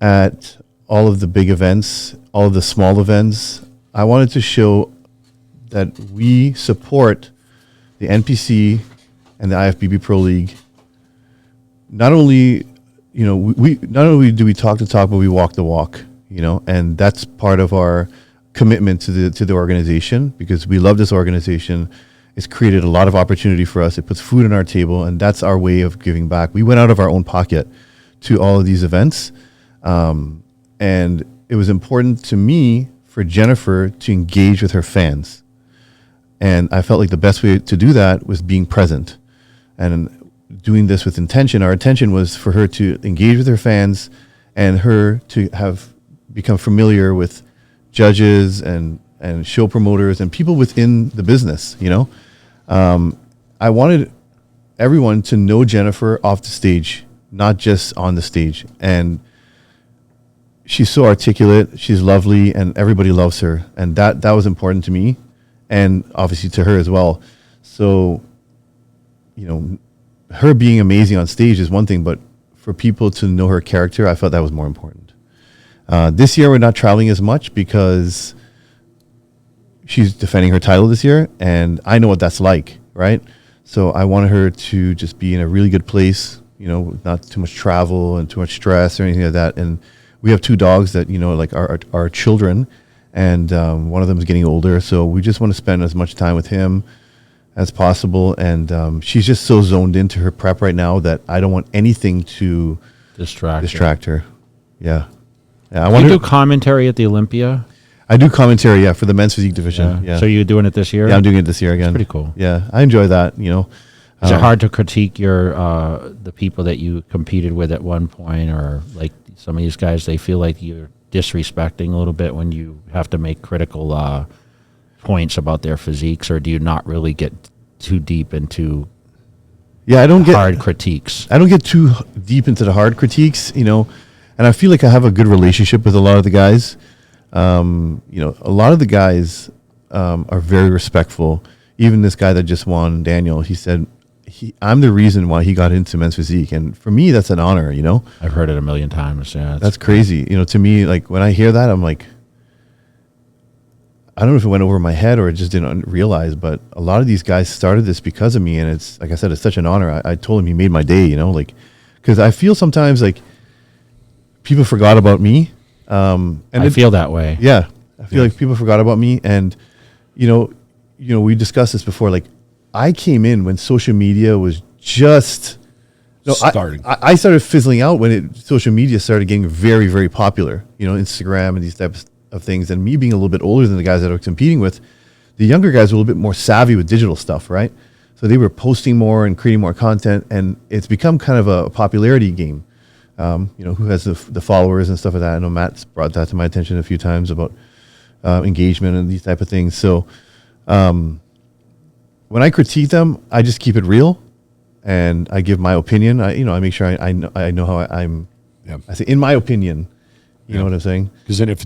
at all of the big events, all of the small events. I wanted to show that we support the NPC and the IFBB Pro League. Not only, not only do we talk the talk, but we walk the walk. And that's part of our commitment to the organization, because we love this organization. It's created a lot of opportunity for us. It puts food on our table, and that's our way of giving back. We went out of our own pocket to all of these events, and it was important to me for Jennifer to engage with her fans. And I felt like the best way to do that was being present and doing this with intention. Our intention was for her to engage with her fans and her to have become familiar with judges and show promoters and people within the business, I wanted everyone to know Jennifer off the stage, not just on the stage. And she's so articulate, she's lovely, and everybody loves her. And that was important to me, and obviously to her as well. So, her being amazing on stage is one thing, but for people to know her character, I felt that was more important. This year, we're not traveling as much because she's defending her title this year, and I know what that's like, right? So I wanted her to just be in a really good place, not too much travel and too much stress or anything like that. And we have 2 dogs that, like our children, and one of them is getting older. So we just want to spend as much time with him as possible. And she's just so zoned into her prep right now that I don't want anything to distract her. Yeah. I want to do commentary at the Olympia. I do commentary, for the men's physique division. Yeah. So you're doing it this year? Yeah, I'm doing it this year again. That's pretty cool. Yeah, I enjoy that. Is it hard to critique the people that you competed with at one point, or like some of these guys, they feel like you're disrespecting a little bit when you have to make critical points about their physiques, or do you not really get too deep into hard critiques? I don't get too deep into the hard critiques, and I feel like I have a good relationship with a lot of the guys. A lot of the guys are very respectful. Even this guy that just won, Daniel, he said, I'm the reason why he got into men's physique. And for me, that's an honor, I've heard it a million times. Yeah, that's crazy. To me, like when I hear that, I'm like, I don't know if it went over my head or I just didn't realize, but a lot of these guys started this because of me. And it's, like I said, it's such an honor. I told him he made my day, because I feel sometimes like people forgot about me. And I feel that way. Yeah. I feel like people forgot about me. And, we discussed this before. Like, I came in when social media was just starting. I started fizzling out when social media started getting very, very popular, Instagram and these types of things. And me being a little bit older than the guys that I was competing with, the younger guys were a little bit more savvy with digital stuff, right? So they were posting more and creating more content. And it's become kind of a popularity game. Who has the followers and stuff like that. I know Matt's brought that to my attention a few times about engagement and these type of things. So when I critique them, I just keep it real, and I give my opinion. I make sure I know how I'm. Yeah. I say in my opinion. You know what I'm saying? Because then if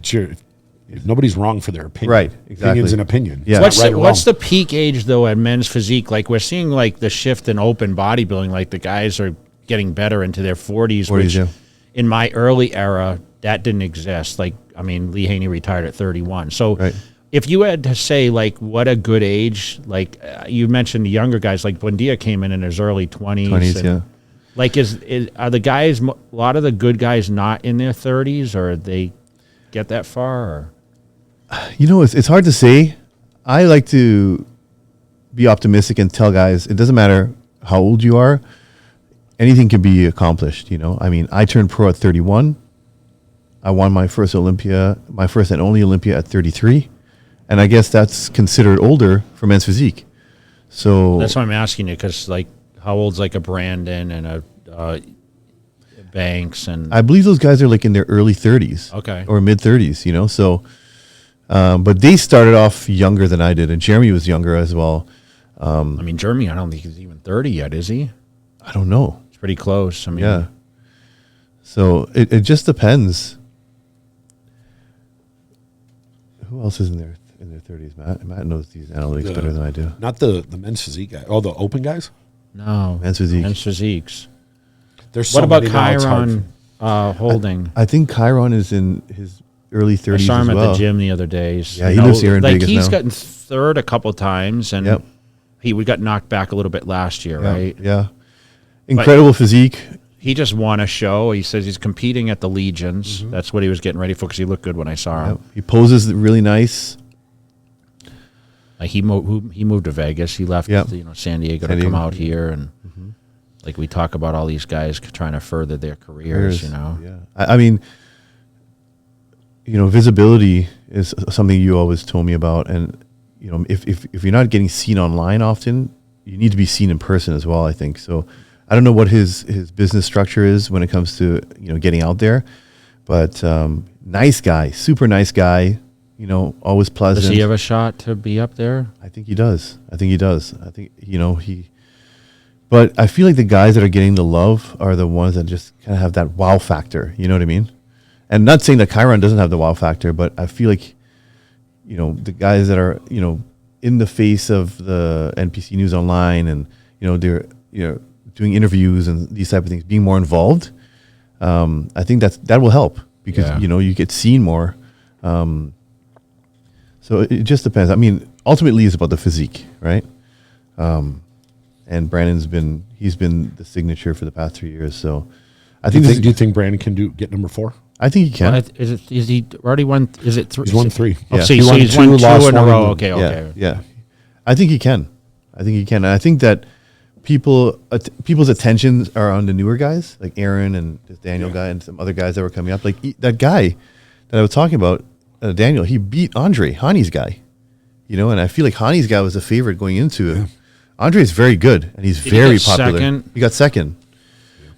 nobody's wrong for their opinion, right? Exactly. Opinion's an opinion. Yeah. What's the peak age though at men's physique? Like we're seeing like the shift in open bodybuilding. Like the guys are getting better into their 40s, which in my early era, that didn't exist. Like, Lee Haney retired at 31. So if you had to say like what a good age, like you mentioned the younger guys, like Buendia came in his early 20s. 20s, yeah. Like are the guys, a lot of the good guys not in their 30s, or they get that far? Or? You know, it's hard to say. I like to be optimistic and tell guys it doesn't matter how old you are, anything can be accomplished. You know, I mean, I turned pro at 31. I won my first Olympia, my first and only Olympia at 33. And I guess that's considered older for Men's Physique. So that's why I'm asking you, because like how old's like a Brandon and a Banks, and I believe those guys are like in their early 30s, okay, or mid 30s. You know, so but they started off younger than I did, and Jeremy was younger as well. I mean, Jeremy, I don't think he's even 30 yet, is he? I don't know. It's pretty close. I mean, yeah. So it just depends. Who else is in their 30s? Matt knows these analytics better than I do. Not the Men's Physique guy. Oh, the open guys? No. Men's Physique. Men's Physiques. There's so what about many now, it's hard Chiron Holding? I think Chiron is in his early 30s I saw him as at well. the gym the other day. Yeah, he lives here in Vegas he's now. gotten third a couple times, and Yep. we got knocked back a little bit last year, right? Yeah. Incredible physique. He just won a show. He says he's competing at the Legions. That's what he was getting ready for, because he looked good when I saw him. Yep. He poses really nice. He moved to Vegas. He left San Diego to come out here, and like we talk about all these guys trying to further their careers, you know. Yeah. I mean, you know, visibility is something you always told me about, and you know, if you're not getting seen online often, you need to be seen in person as well, I think. So I don't know what his business structure is when it comes to, you know, getting out there, but nice guy, super nice guy. You know, always pleasant. Does he have a shot to be up there? I think he does. I think, you know, but I feel like the guys that are getting the love are the ones that just kind of have that wow factor. You know what I mean? And not saying that Chiron doesn't have the wow factor, but I feel like, you know, the guys that are, you know, in the face of the NPC News Online, and, you know, they're, you know, doing interviews and these type of things, being more involved. I think that will help, because, you know, you get seen more. So it just depends. I mean, ultimately it's about the physique, right? And Brandon's been the signature for the past 3 years. So I think. Do you think Brandon can get number 4? I think he can. Well, is he already won? Is it 3? He's won 3. Oh, Yeah. so He he's won won 2, two lost in a one. row. Okay. Yeah. I think he can. And I think that people's attentions are on the newer guys, like Aaron and this Daniel guy and some other guys that were coming up. Like that guy that I was talking about, Daniel, he beat Andre, Hani's guy. You know, and I feel like Hani's guy was a favorite going into it. Andre's very good, and he's very popular. Second? He got second.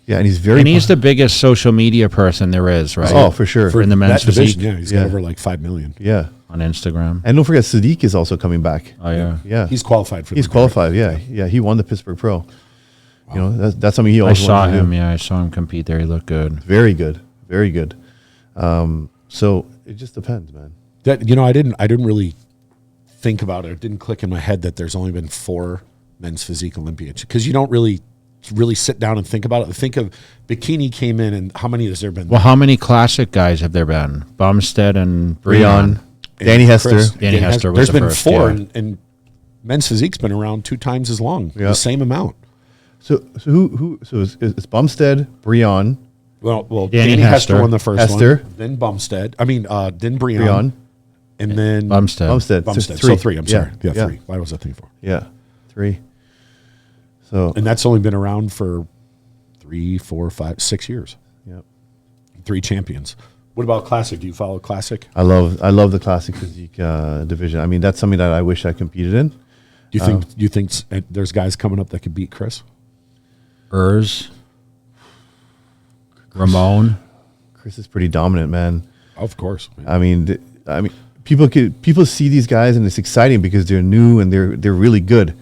Yeah, and he's very. And he's the biggest social media person there is, right? Oh, for sure. In the men's that division, physique, yeah, he's got over like 5 million. Yeah, on Instagram. and don't forget Sadiq is also coming back. Oh yeah, Yeah, He's qualified for. he's the qualified. Yeah, he won the Pittsburgh Pro. Wow. You know, that's something he I always saw wanted to him. do. Yeah, I saw him compete there. He looked good. Very good, very good. So it just depends, man. That, you know, I didn't really think about it. It didn't click in my head that there's only been 4 Men's Physique Olympia, because you don't really sit down and think about it. Think of Bikini came in, and how many has there been? Well, how many classic guys have there been? Bumstead and Breon, Danny Hester. Chris. Danny Hester was There's the been first, 4, yeah. and Men's Physique's been around 2 times as long, the same amount. So who? So it's Bumstead, Breon, Well, Danny Danny Hester Hester. won the first Hester. one, then Bumstead. then Breon, Breon, and then Bumstead. Bumstead. So 3. I'm sorry. Yeah, Yeah, 3. Why was I thinking 4? Yeah, 3. So And that's only been around for 3, 4, 5, 6 years. yeah. 3 champions. What about Classic? Do you follow Classic? I love the classic physique division. I mean, that's something that I wish I competed in. Do you think there's guys coming up that could beat Chris? Urs, Ramon. Chris is pretty dominant, man. Of course. I mean, people see these guys and it's exciting because they're new and they're really good.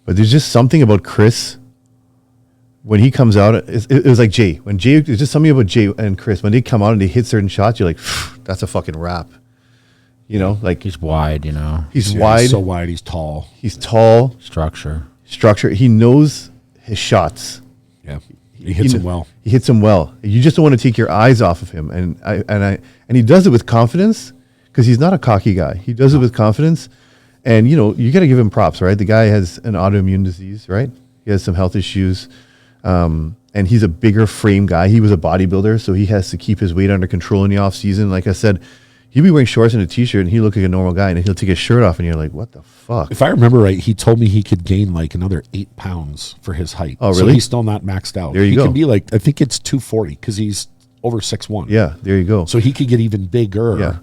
But there's just something about Chris when he comes out. It was like Jay. There's just something about Jay and Chris when they come out and they hit certain shots. You're like, that's a fucking wrap. You know, like He's wide, you know. he's Yeah, wide. He's so wide. He's tall. He's tall. Structure. He knows his shots. Yeah. He hits him well. He hits him well. You just don't want to take your eyes off of him, and he does it with confidence because he's not a cocky guy. He does it with confidence. And, you got to give him props, right? The guy has an autoimmune disease, right? He has some health issues. And he's a bigger frame guy. He was a bodybuilder, so he has to keep his weight under control in the off season. Like I said, he'd be wearing shorts and a t-shirt, and he look like a normal guy, and he'll take his shirt off, and you're like, what the fuck? If I remember right, he told me he could gain like another 8 pounds for his height. Oh, really? So he's still not maxed out. There you he go. can be like, I think it's 240 because he's over 6'1". Yeah, there you go. So he could get even bigger. Yeah.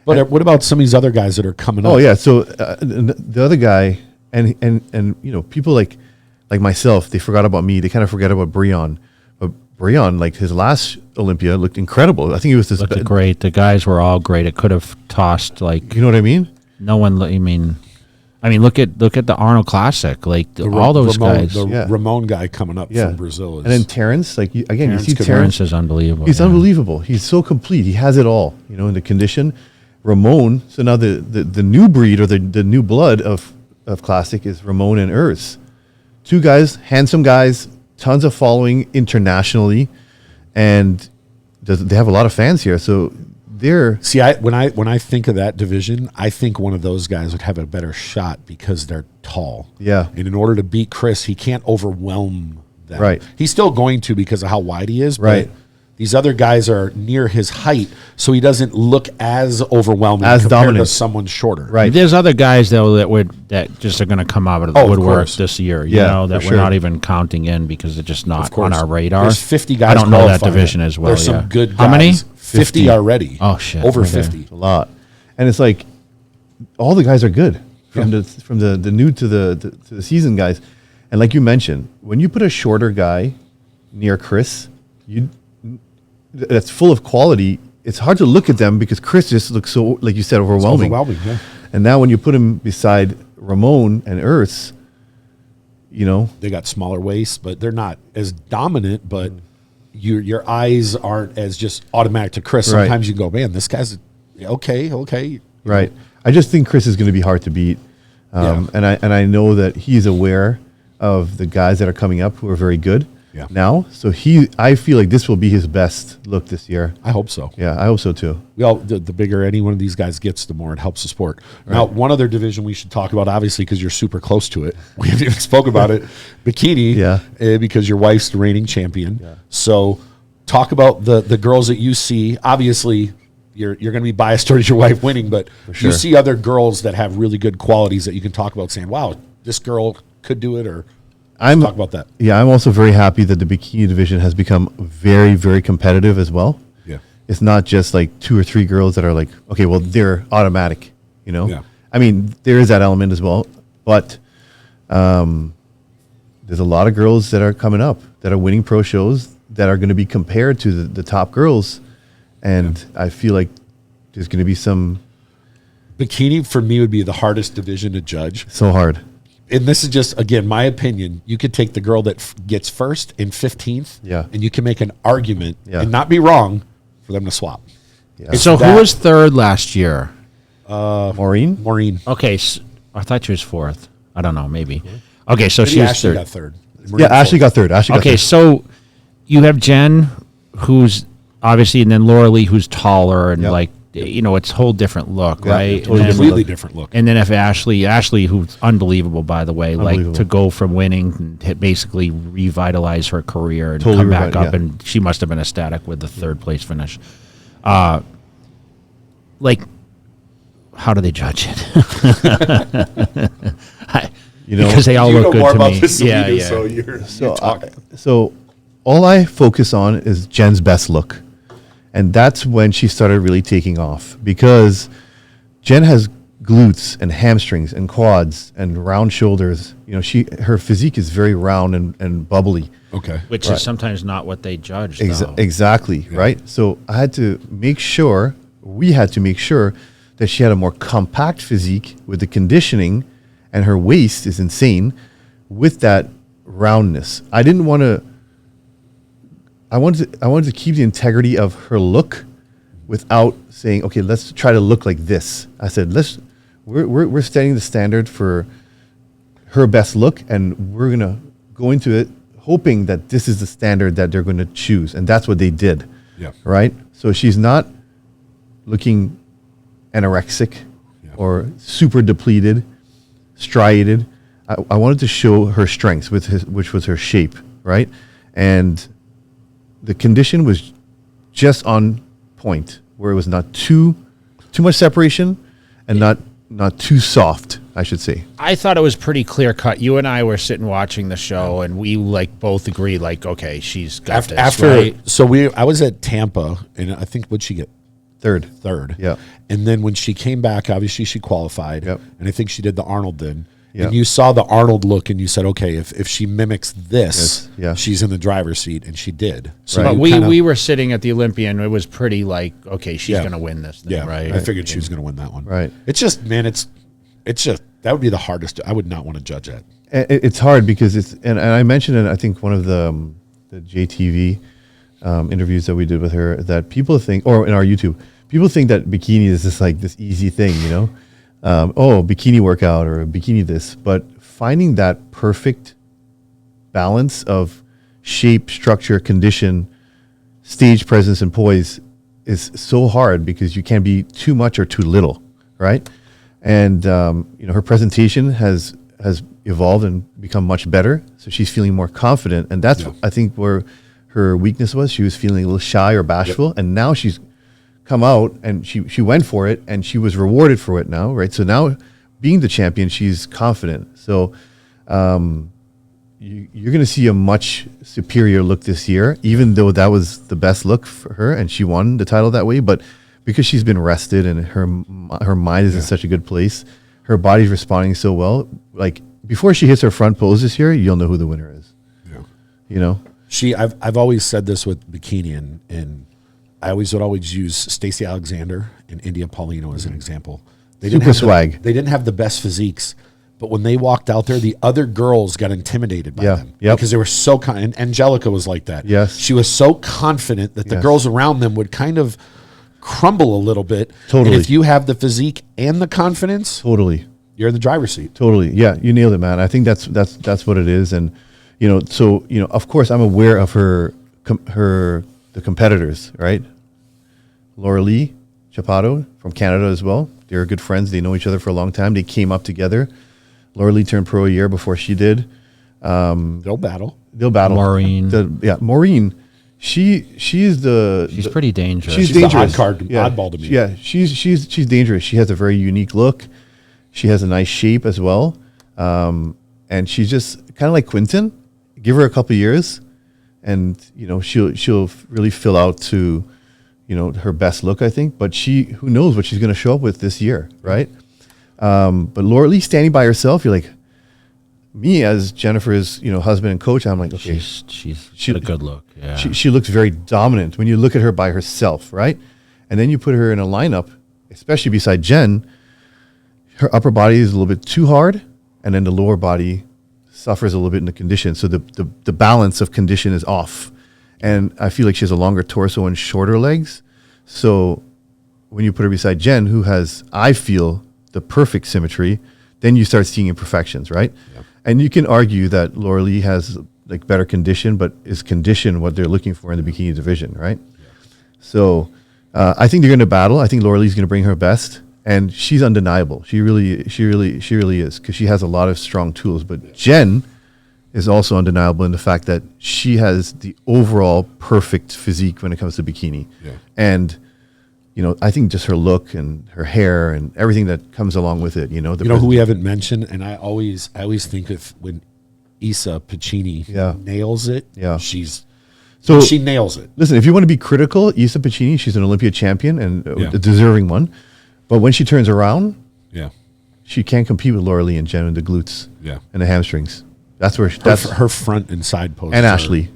But what about some of these other guys that are coming up? Oh yeah, so the other guy, and people like myself, they forgot about me. They kind of forget about Breon. But Breon, like his last Olympia, looked incredible. I think he was this. Looked great. The guys were all great. It could have tossed like You know what I mean? no one. I mean, look at the Arnold Classic. Like all those guys. The Ramon guy coming up Yeah. from Brazil. And then Terrence, like again, Terrence you see could- Terrence. Terrence is unbelievable. He's yeah. unbelievable. He's so complete. He has it all. In the condition. Ramon. So now the new breed or the new blood of Classic is Ramon and Urs. Two guys, handsome guys, tons of following internationally, and they have a lot of fans here. So they're See, when I think of that division, I think one of those guys would have a better shot because they're tall. Yeah. And in order to beat Chris, he can't overwhelm them. Right. He's still going to because of how wide he is. Right. But these other guys are near his height, so he doesn't look as overwhelming As compared dominant. to someone shorter. right. There's other guys though that just are going to come out of the Oh, of woodwork course. this year. Yeah, That for we're sure. not even counting in because they're just not on our radar. There's 50 guys. I don't know that qualifying. division as well. There's yeah. some good guys. How many? 50 already. Oh, shit. Over Okay. 50. A lot, and it's like all the guys are good from the new to the season guys, and like you mentioned, when you put a shorter guy near Chris, that's full of quality. It's hard to look at them because Chris just looks so, like you said, overwhelming. Overwhelming, yeah. And now when you put him beside Ramon and Urs, They got smaller waists, but they're not as dominant, but your eyes aren't as just automatic to Chris. Right. Sometimes you go, man, this guy's okay. right? I just think Chris is going to be hard to beat, Yeah. and I know that he's aware of the guys that are coming up who are very good Yeah. now. So I feel like this will be his best look this year. I hope so. Yeah, I hope so too. The bigger any one of these guys gets, the more it helps the sport. Now, one other division we should talk about, obviously, because you're super close to it. We haven't even spoke about it. Bikini, Yeah. because your wife's the reigning champion. Yeah. So talk about the girls that you see. Obviously, you're going to be biased towards your wife winning, but sure. you see other girls that have really good qualities that you can talk about saying, wow, this girl could do it, or talk about that. Yeah, I'm also very happy that the bikini division has become very, very competitive as well. Yeah. It's not just like 2 or 3 girls that are like, okay, well, they're automatic, Yeah. I mean, there is that element as well, but there's a lot of girls that are coming up that are winning pro shows that are going to be compared to the top girls, and I feel like there's going to be some Bikini, for me, would be the hardest division to judge. so hard. And this is just, again, my opinion. You could take the girl that gets first and 15th, Yeah. and you can make an argument Yeah. and not be wrong for them to swap. Yeah. It's So that- who was third last year? Maureen? Maureen. Okay, I thought she was fourth. I don't know, maybe. Okay, so Maybe she was Ashley third. got third. Yeah, Maureen Ashley fourth. got third. Ashley got Okay, third. so you have Jen, who's obviously, and then Laura Lee, who's taller and Yep. like, it's a whole different look, Yeah, right? totally And then- Completely different look. And then if Ashley, who's unbelievable, by the way, like Unbelievable. to go from winning and to basically revitalize her career and Totally come back up, yeah. and she must have been ecstatic with the third place finish. Like, how do they judge it? Because they all You look know good more to about me. this than Yeah, we do, yeah. so you're So, talking. so all I focus on is Jen's best look. And that's when she started really taking off, because Jen has glutes and hamstrings and quads and round shoulders. Her physique is very round and bubbly. Okay. Which is sometimes not what they judge. though. Exactly, right? So we had to make sure that she had a more compact physique with the conditioning, and her waist is insane with that roundness. I wanted to keep the integrity of her look without saying, okay, let's try to look like this. I said, we're setting the standard for her best look, and we're gonna go into it hoping that this is the standard that they're going to choose, and that's what they did. Yeah. Right. So she's not looking anorexic or super depleted, striated. I wanted to show her strengths, which was her shape, right? And the condition was just on point, where it was not too much separation and not too soft, I should say. I thought it was pretty clear cut. You and I were sitting watching the show, and we like both agreed, like, okay, she's got this, right? So I was at Tampa, and I think what'd she get? Third. Yeah. And then when she came back, obviously she qualified. Yep. And I think she did the Arnold then. Yep. And you saw the Arnold look, and you said, okay, if she mimics this, she's in the driver's seat, and she did. So But we were sitting at the Olympia, and it was pretty like, okay, she's going to win this thing, right? I figured she was going to win that one. Right. It's just, man, it's just, that would be the hardest. I would not want to judge that. It's hard because and I mentioned in, I think, one of the JTV interviews that we did with her, that people think, or in our YouTube, people think that bikini is just like this easy thing, you know? Bikini workout or bikini this. But finding that perfect balance of shape, structure, condition, stage presence, and poise is so hard because you can't be too much or too little, right? And, her presentation has evolved and become much better. So she's feeling more confident. And that's, I think, where her weakness was. She was feeling a little shy or bashful. And now she's come out and she went for it and she was rewarded for it now, right? So now being the champion, she's confident. So you're going to see a much superior look this year, even though that was the best look for her and she won the title that way. But because she's been rested and her mind is in such a good place, her body's responding so well. Like before she hits her front pose this year, you'll know who the winner is. Yeah. You know? I've always said this with bikini and I would always use Stacey Alexander and India Paulino as an example. They Super swag. They didn't have the best physiques, but when they walked out there, the other girls got intimidated by them because they were so and Angelica was like that. Yes, she was so confident that the girls around them would kind of crumble a little bit. Totally. And if you have the physique and the confidence, you're in the driver's seat. Totally. Yeah, you nailed it, man. I think that's what it is, and of course, I'm aware of the competitors, right? Laura Lee Chapato from Canada as well. They're good friends. They know each other for a long time. They came up together. Laura Lee turned pro a year before she did. They'll battle. Maureen. Maureen. She's pretty dangerous. She's dangerous. The oddball to me. Yeah, she's dangerous. She has a very unique look. She has a nice shape as well. And she's just kind of like Quinton. Give her a couple of years and she'll really fill out to her best look, I think. But who knows what she's going to show up with this year, right? But Laura Lee standing by herself, you're like, me as Jennifer's husband and coach, I'm like, okay, she's a good look. Yeah, she looks very dominant when you look at her by herself, right? And then you put her in a lineup, especially beside Jen. Her upper body is a little bit too hard, and then the lower body suffers a little bit in the condition. So the balance of condition is off. And I feel like she has a longer torso and shorter legs. So when you put her beside Jen, who has, I feel, the perfect symmetry, then you start seeing imperfections, right? Yep. And you can argue that Laura Lee has like better condition, but is condition what they're looking for in the bikini division, right? Yeah. So I think they're going to battle. I think Laura Lee's going to bring her best. And she's undeniable. She really is, because she has a lot of strong tools. But Jen is also undeniable in the fact that she has the overall perfect physique when it comes to bikini. Yeah. And I think just her look and her hair and everything that comes along with it. Who we haven't mentioned, and I always think of when Issa Piccini nails it. Yeah, she nails it. Listen, if you want to be critical, Issa Piccini, she's an Olympia champion and a deserving one. But when she turns around, she can't compete with Laura Lee and Jen and the glutes and the hamstrings. That's where that's her front and side poses. And Ashley.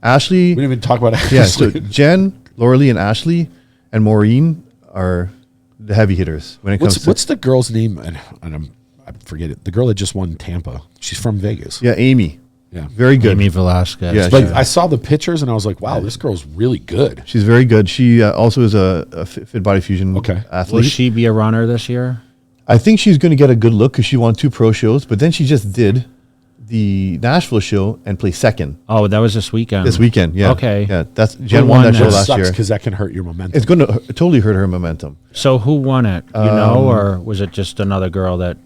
Ashley. We didn't even talk about Ashley. Yeah, so Jen, Laura Lee, and Ashley and Maureen are the heavy hitters when it comes to. What's the girl's name? And I forget it. The girl that just won Tampa. She's from Vegas. Yeah, Amy. Yeah, very good. Amy Velasquez. Yeah, but I saw the pictures and I was like, wow, this girl's really good. She's very good. She also is a fit body fusion athlete. Will she be a runner this year? I think she's going to get a good look because she won 2 pro shows, but then she just did the Nashville show and play second Oh, that was this weekend. this weekend. Yeah. Okay. Yeah. That's Jen won won that show that? last Sucks year. because that can hurt your momentum. It's going to totally hurt her momentum. So who won it? You know, or was it just another girl that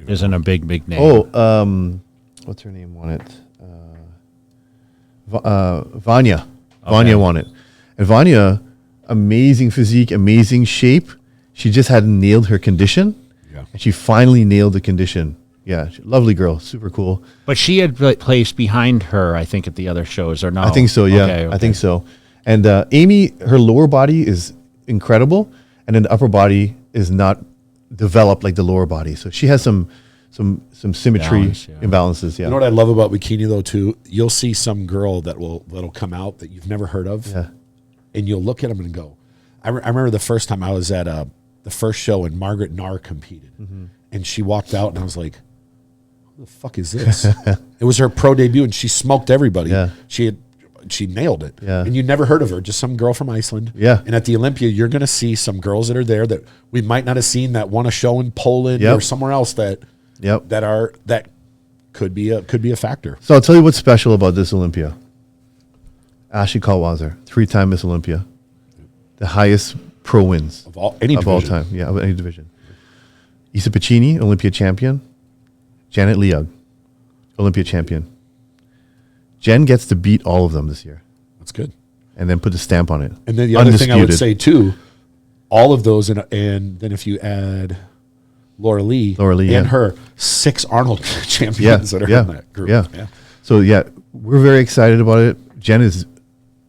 isn't a big name? Oh, what's her name won it? Vanya. Vanya won it. And Vanya, amazing physique, amazing shape. She just hadn't nailed her condition. Yeah. And she finally nailed the condition. Yeah, lovely girl, super cool. But she had placed behind her, I think, at the other shows, or no? I think so, yeah. Okay. I think so. And Amy, her lower body is incredible, and then the upper body is not developed like the lower body. So she has some symmetry Balance, yeah. imbalances. Yeah. You know what I love about bikini though too? You'll see some girl that'll come out that you've never heard of, Yeah. and you'll look at them and go. I remember the first time I was at the first show and Margaret Narr competed, and she walked out and I was like, "Who the fuck is this?" It was her pro debut, and she smoked everybody. Yeah. She nailed it. Yeah. And you never heard of her, just some girl from Iceland. Yeah. And at the Olympia, you're going to see some girls that are there that we might not have seen that won a show in Poland Yep. or somewhere else that could be a factor. So I'll tell you what's special about this Olympia. Ashley Kalwazer, 3-time Miss Olympia, the highest pro wins Of any of all division. time. Yeah, of any division. Isa Piccini, Olympia champion. Janet Leog, Olympia champion. Jen gets to beat all of them this year That's good. and then put the stamp on it. And then the other thing I would Undisputed. say too, all of those, and then if you add Laura Lee and yeah. her 6 Arnold champions Yeah, that are yeah, in that group. yeah. So yeah, we're very excited about it. Jen is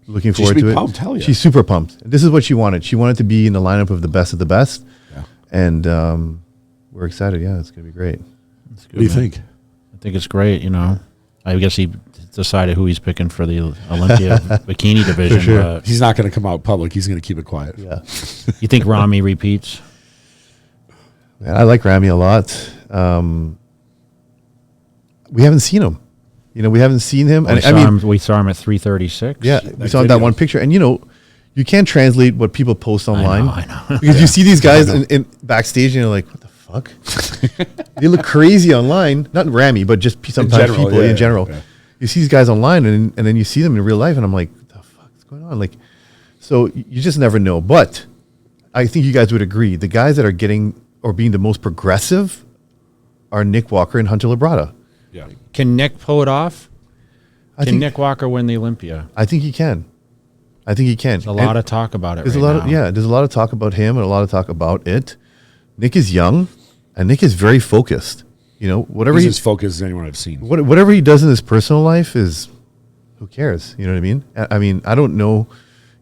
looking She forward should be to it. pumped, hell yeah. She's super pumped. This is what she wanted. She wanted to be in the lineup of the best Yeah. and we're excited. Yeah, it's gonna be great. What do you think? I think it's great. You know, I guess he decided who he's picking for the Olympia bikini division. sure. But He's not going to come out public. He's going to keep it quiet. Yeah, you think Rami repeats? man, I like Rami a lot. We haven't seen him. You know, we haven't seen him. And We saw him at 336. yeah, we saw that one picture, and you know, you can't translate what people post online. I know. Because you see these guys in backstage and you're like, what the fuck? They look crazy online. Not Rami, but just sometimes general, people yeah, in general. yeah. You see these guys online and then you see them in real life and I'm like, what the fuck is going on? Like, so you just never know. But I think you guys would agree. The guys that are getting or being the most progressive are Nick Walker and Hunter Labrada. Yeah. Can Nick pull it off? I Can think Nick Walker win the Olympia? I think he can. I think he can. There's a lot of talk about it. There's right a lot now. of there's a lot of talk about him and a lot of talk about it. Nick is young and Nick is very focused. You know, whatever He's he as focused as anyone I've seen. whatever he does in his personal life is, who cares? You know what I mean? I mean, I don't know,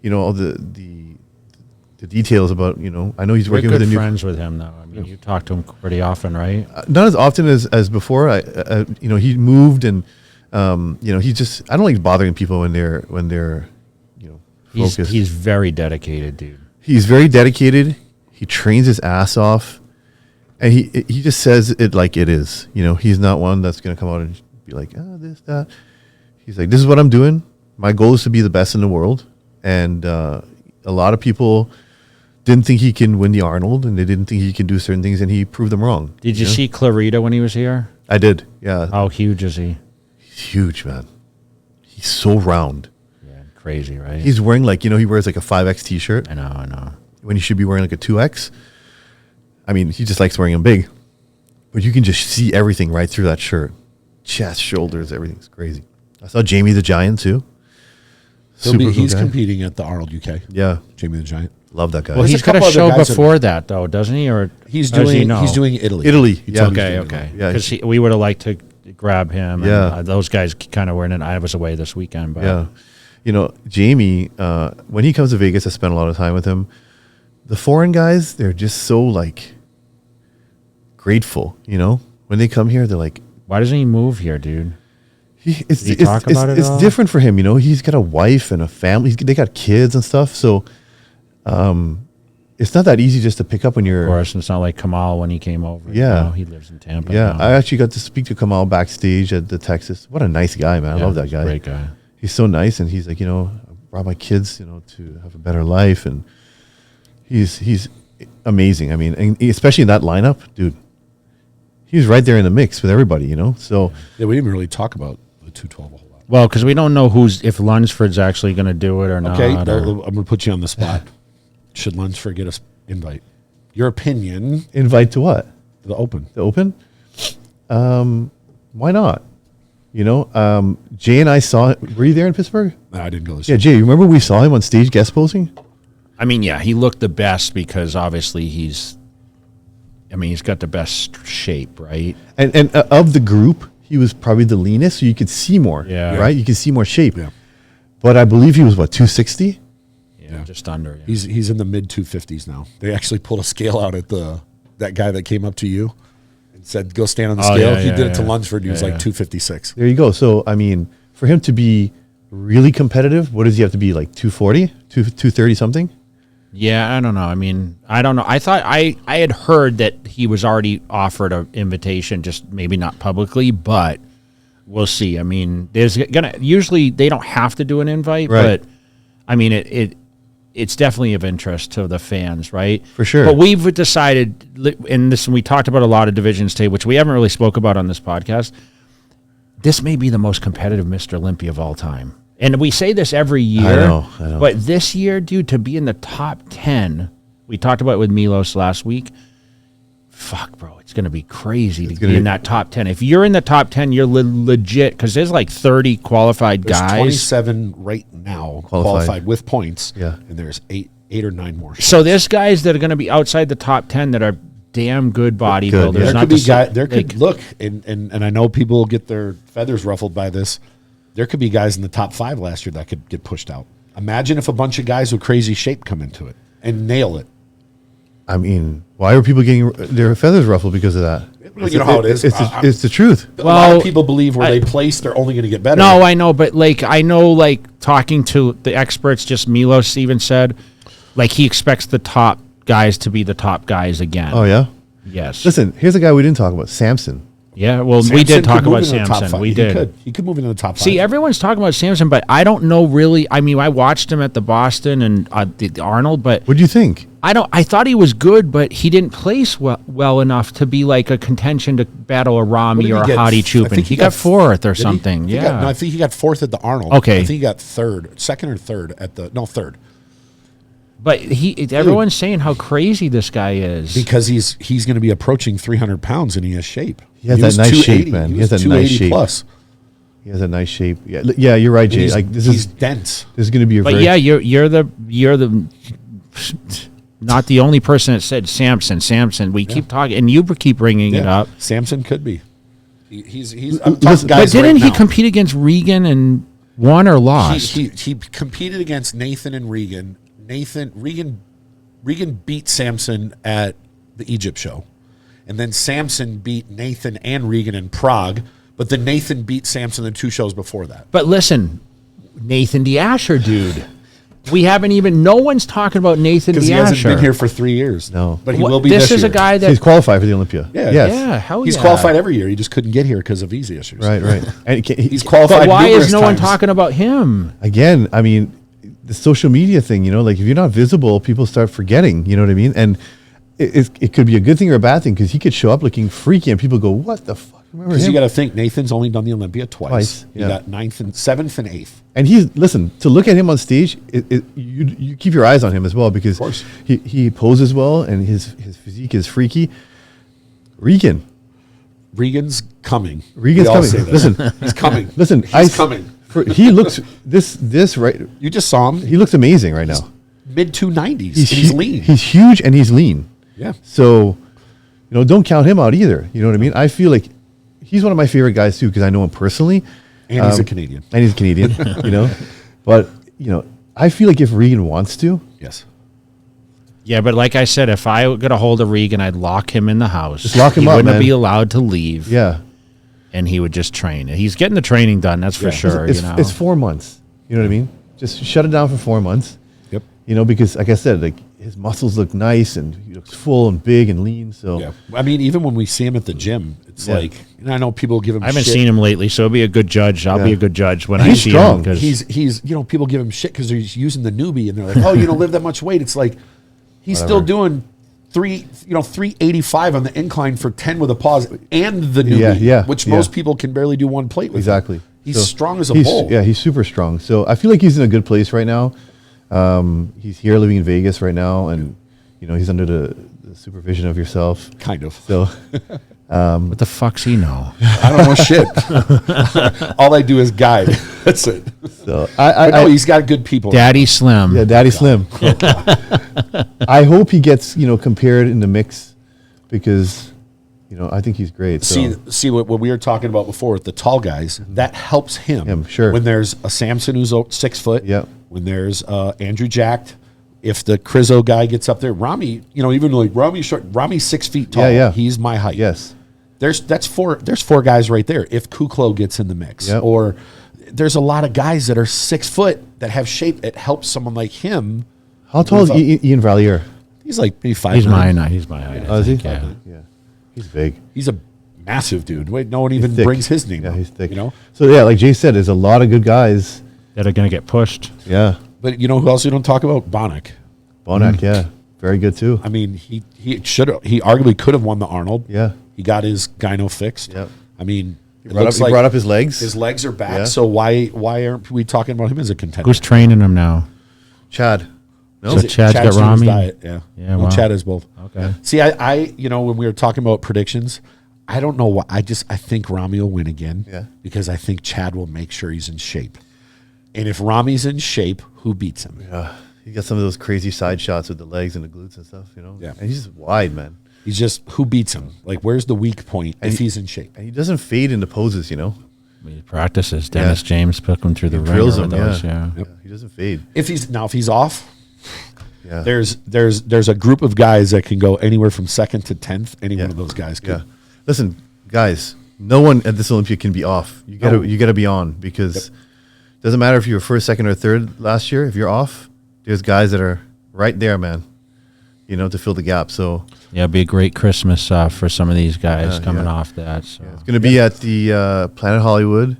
you know, all the details about, you know, I know he's We're working good with a new, friends with him, though. I mean, you talk to him pretty often, right? not as often as before. You know, he moved and, you know, he just, I don't like bothering people when they're, you know, focused. He's very dedicated, dude. He's very dedicated. He trains his ass off, and he just says it like it is. You know, he's not one that's going to come out and be like, this, that. He's like, this is what I'm doing. My goal is to be the best in the world. And a lot of people didn't think he can win the Arnold, and they didn't think he can do certain things, and he proved them wrong. Did you know? see Clarita when he was here? I did. Yeah, How huge is he? he's huge, man. He's so round. Yeah, crazy, right? He's wearing like, you know, he wears like a 5X T-shirt I know. when he should be wearing like a 2X. I mean, he just likes wearing them big. But you can just see everything right through that shirt. Chest, shoulders, everything's crazy. I saw Jamie the Giant too. He's guy. competing at the Arnold UK. Yeah, Jamie the Giant. love that guy. Well, There's he's a got a couple other show guys that- before that, though, doesn't he? Or He's does he doing know? he's doing Italy. Italy, He yeah. told me he's Okay, doing okay. Italy. Yeah, Because we would have liked to grab him. Yeah. And, those guys kind of were in it. I was away this weekend. But Yeah. You know, Jamie, when he comes to Vegas, I spend a lot of time with him. The foreign guys, they're just so like grateful, you know? When they come here, they're like, why doesn't he move here, dude? It's Did he talk about it it's at all? different for him, you know? He's got a wife and a family. They got kids and stuff. So it's not that easy just to pick up when Of you're. course, it's not like Kamal when he came over. Yeah. He lives in Tampa. Yeah, now. I actually got to speak to Kamal backstage at the Texas. What a nice guy, man. I Yeah, love that he's a guy. Great guy. He's so nice, and he's like, you know, I brought my kids, you know, to have a better life, and he's amazing. I mean, and especially in that lineup, dude. he's right there in the mix with everybody, you know. So Yeah, we didn't really talk about the 212 a whole lot. Well, because we don't know if Lunsford's actually going to do it or not. Okay, I'm going to put you on the spot. Should Lunsford get an invite? Your opinion? invite to what? The Open. The Open? Why not? You know, Jay and I saw. Were you there in Pittsburgh? No, I didn't go this Yeah, Jay. You remember we saw him on stage guest posing? I mean, yeah, he looked the best because obviously he's got the best shape, right? And of the group, he was probably the leanest, so you could see more. Yeah. Right. You could see more shape. Yeah. But I believe he was 260. Yeah, just under. Yeah. He's in the mid 250s now. They actually pulled a scale out at that guy that came up to you and said, "Go stand on the scale." He did it to Lunsford. He was like 256. There you go. So I mean, for him to be really competitive, what does he have to be, like 240, 230 something? Yeah, I don't know. I mean, I don't know. I thought I had heard that he was already offered an invitation, just maybe not publicly, but we'll see. I mean, usually they don't have to do an invite, Right. but I mean it's definitely of interest to the fans, right? For sure. But we've decided, and we talked about a lot of divisions today, which we haven't really spoke about on this podcast. This may be the most competitive Mr. Olympia of all time. And we say this every year. I know. But this year, dude, to be in the top 10, we talked about it with Milos last week. Fuck, bro, it's going to be crazy to be in that top 10. If you're in the top 10, you're legit, because there's like 30 qualified There's guys. 27 right now qualified with points. Yeah. And there's eight or nine more. So there's guys that are going to be outside the top 10 that are damn good bodybuilders. yeah. There Not could be to guys. say- There could look, and I know people get their feathers ruffled by this. There could be guys in the top 5 last year that could get pushed out. Imagine if a bunch of guys with crazy shape come into it and nail it. I mean, why are people getting their feathers ruffled because of that? Well, you know how it is. It's the truth. A lot of people believe where they place, they're only going to get better. No, I know, but talking to the experts, just Milos even said, like, he expects the top guys to be the top guys again. Oh yeah. Yes. Listen, here's a guy we didn't talk about, Samson. Yeah, well, we Samson did talk could move about into the top Samson. five. We did. He could move into the top 5. See, everyone's talking about Samson, but I don't know really. I mean, I watched him at the Boston and the Arnold, but What do you think? I thought he was good, but he didn't place well enough to be like a contention to battle a Rami or a Hadi I Chupin. think He got 4th or something. No, I think he got 4th at the Arnold. Okay. I think he got 2nd or 3rd at the 3rd. But everyone's saying how crazy this guy is. Because he's going to be approaching 300 pounds and he has shape. He has that nice shape, man. He has that nice shape. Plus. He has a nice shape. Yeah, you're right, Jay. Like He's dense. This is going to be a But very yeah, you're the not the only person that said Samson. We keep talking, and you keep bringing it up. Samson could be. He's Listen, guys But didn't right he now. compete against Regan and won or lost? He competed against Nathan and Regan. Regan beat Samson at the Egypt show. And then Samson beat Nathan and Regan in Prague. But then Nathan beat Samson the 2 shows before that. But listen, Nathan DeAsher, dude. We haven't even. No one's talking about Nathan Because DeAsher. he hasn't been here for 3 years. No. But he will be This this is year. a guy that he's qualified for the Olympia. Yeah. Yes. Yeah, hell He's yeah. qualified every year. He just couldn't get here because of visa issues. Right. And He's qualified But why numerous is no one times. talking about him? again, I mean, the social media thing, like if you're not visible, people start forgetting, you know what I mean? And it could be a good thing or a bad thing because he could show up looking freaky and people go, what the fuck? Remember Because him? you got to think, Nathan's only done the Olympia twice. He yeah. got 9th and 7th and 8th. And listen, to look at him on stage, you keep your eyes on him as well because Of course. he poses well and his physique is freaky. Regan's coming. Regan's We all coming. say this. Listen, He's coming. listen, He's coming. He looks this right. You just saw him. He looks amazing right now. Mid 290s. He's lean. He's huge and he's lean. Yeah. So, don't count him out either. You know what I mean? I feel like he's one of my favorite guys too because I know him personally. And he's a Canadian. And he's Canadian, But, I feel like if Regan wants to, Yes. Yeah, but like I said, if I got a hold of Regan, I'd lock him in the house. Just lock him he up, wouldn't man. be allowed to leave. yeah. And he would just train. He's getting the training done, that's for Yeah. sure. It's 4 months. You know what I mean? Just shut it down for 4 months. Yep. Because like I said, like his muscles look nice and he looks full and big and lean. So Yeah. I mean, even when we see him at the gym, it's Yeah. like, and I know people give him I haven't shit. seen him lately, so be a good judge. I'll Yeah. be a good judge when And I he's see strong. him. 'Cause He's people give him shit because he's using the newbie and they're like, oh, you don't live that much weight. It's like, he's still doing 385 on the incline for 10 with a pause and the newbie, which most people can barely do one plate with. Exactly. He's strong as a bull. Yeah, he's super strong. So I feel like he's in a good place right now. He's here living in Vegas right now, and he's under the supervision of yourself. Kind of. So what the fuck's he know? I don't know shit. All I do is guide. That's it. So I know he's got good people. Daddy Slim. Yeah, Daddy Slim. I hope he gets compared in the mix, because I think he's great. So. See what we were talking about before with the tall guys, that helps him. Sure. When there's a Samson who's 6 foot. Yep. When there's Andrew Jacked, if the Crizzo guy gets up there, Rami, even like Rami's short, Rami's 6 feet tall. Yeah. He's my height. Yes. There's 4 guys right there. If Kuklo gets in the mix, or there's a lot of guys that are 6 foot that have shape. It helps someone like him. How tall is Ian Valier? He's like maybe 5. He's my height. He's my height. Oh, is he? Yeah. He's big. He's a massive dude. Wait, no one even brings his name. Yeah, he's thick. So yeah, like Jay said, there's a lot of good guys that are going to get pushed. Yeah. But who else we don't talk about? Bonac. Yeah, very good too. I mean, he arguably could have won the Arnold. Yeah. He got his gyno fixed. Yep. I mean, he brought up his legs. His legs are back. Yeah. So why aren't we talking about him as a contender? Who's training him now? Chad. No, so Chad's got Rami. Yeah. Yeah. Well, wow. Chad is both. Okay. See, I when we were talking about predictions, I don't know why. I think Rami will win again. Yeah. Because I think Chad will make sure he's in shape. And if Rami's in shape, who beats him? Yeah. He got some of those crazy side shots with the legs and the glutes and stuff, Yeah. And he's just wide, man. He's just, who beats him? Like, where's the weak point if he's in shape? And he doesn't fade into poses, He practices. Dennis James put him through the drills him. Yeah. He doesn't fade. If he's off, yeah. There's a group of guys that can go anywhere from 2nd to 10th. Any one of those guys could. Yeah. Listen, guys, no one at this Olympia can be off. You gotta be on, because it doesn't matter if you were 1st, 2nd, or 3rd last year. If you're off, there's guys that are right there, man. To fill the gap. So it'd be a great Christmas for some of these guys coming off that. So. It's going to be at the Planet Hollywood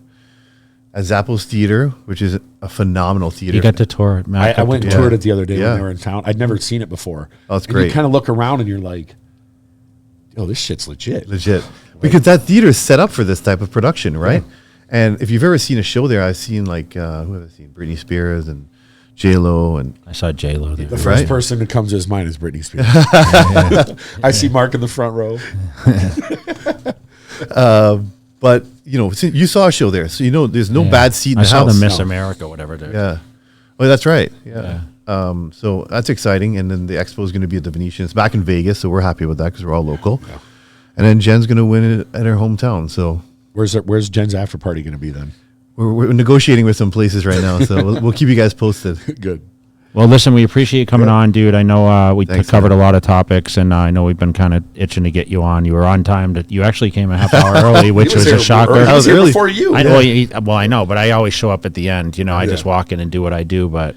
at Zappos Theater, which is a phenomenal theater. You got to tour it, Matt. I went and toured it the other day when they were in town. I'd never seen it before. Oh, it's great. You kind of look around and you're like, oh, this shit's legit. Because that theater is set up for this type of production, right? Yeah. And if you've ever seen a show there, I've seen who have I seen? Britney Spears and J-Lo, and I saw J-Lo there. The first person that comes to his mind is Britney Spears. I see Mark in the front row. But you saw a show there, so there's no bad seat in the house. I saw the Miss America, whatever. Yeah. Oh, that's right. Yeah. So that's exciting. And then the expo is going to be at the Venetian. It's back in Vegas, so we're happy with that because we're all local. Yeah. And then Jen's going to win it at her hometown. So where's Jen's after party going to be then? We're negotiating with some places right now, so we'll keep you guys posted. Good. Well, listen, we appreciate you coming on, dude. I know we covered a lot of topics, and I know we've been kind of itching to get you on. You were on time. You actually came a half hour early, which was a shocker. I was early before you. I know, but I always show up at the end. I just walk in and do what I do. But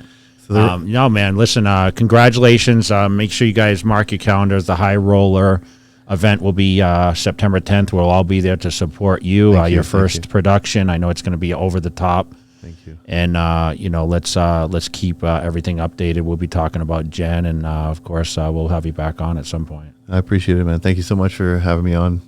no, man, listen, congratulations. Make sure you guys mark your calendars. The High Roller event will be September 10th. We'll all be there to support you. Your first production. I know it's going to be over the top. Thank you. And let's keep everything updated. We'll be talking about Jen, and of course we'll have you back on at some point. I appreciate it, man. Thank you so much for having me on.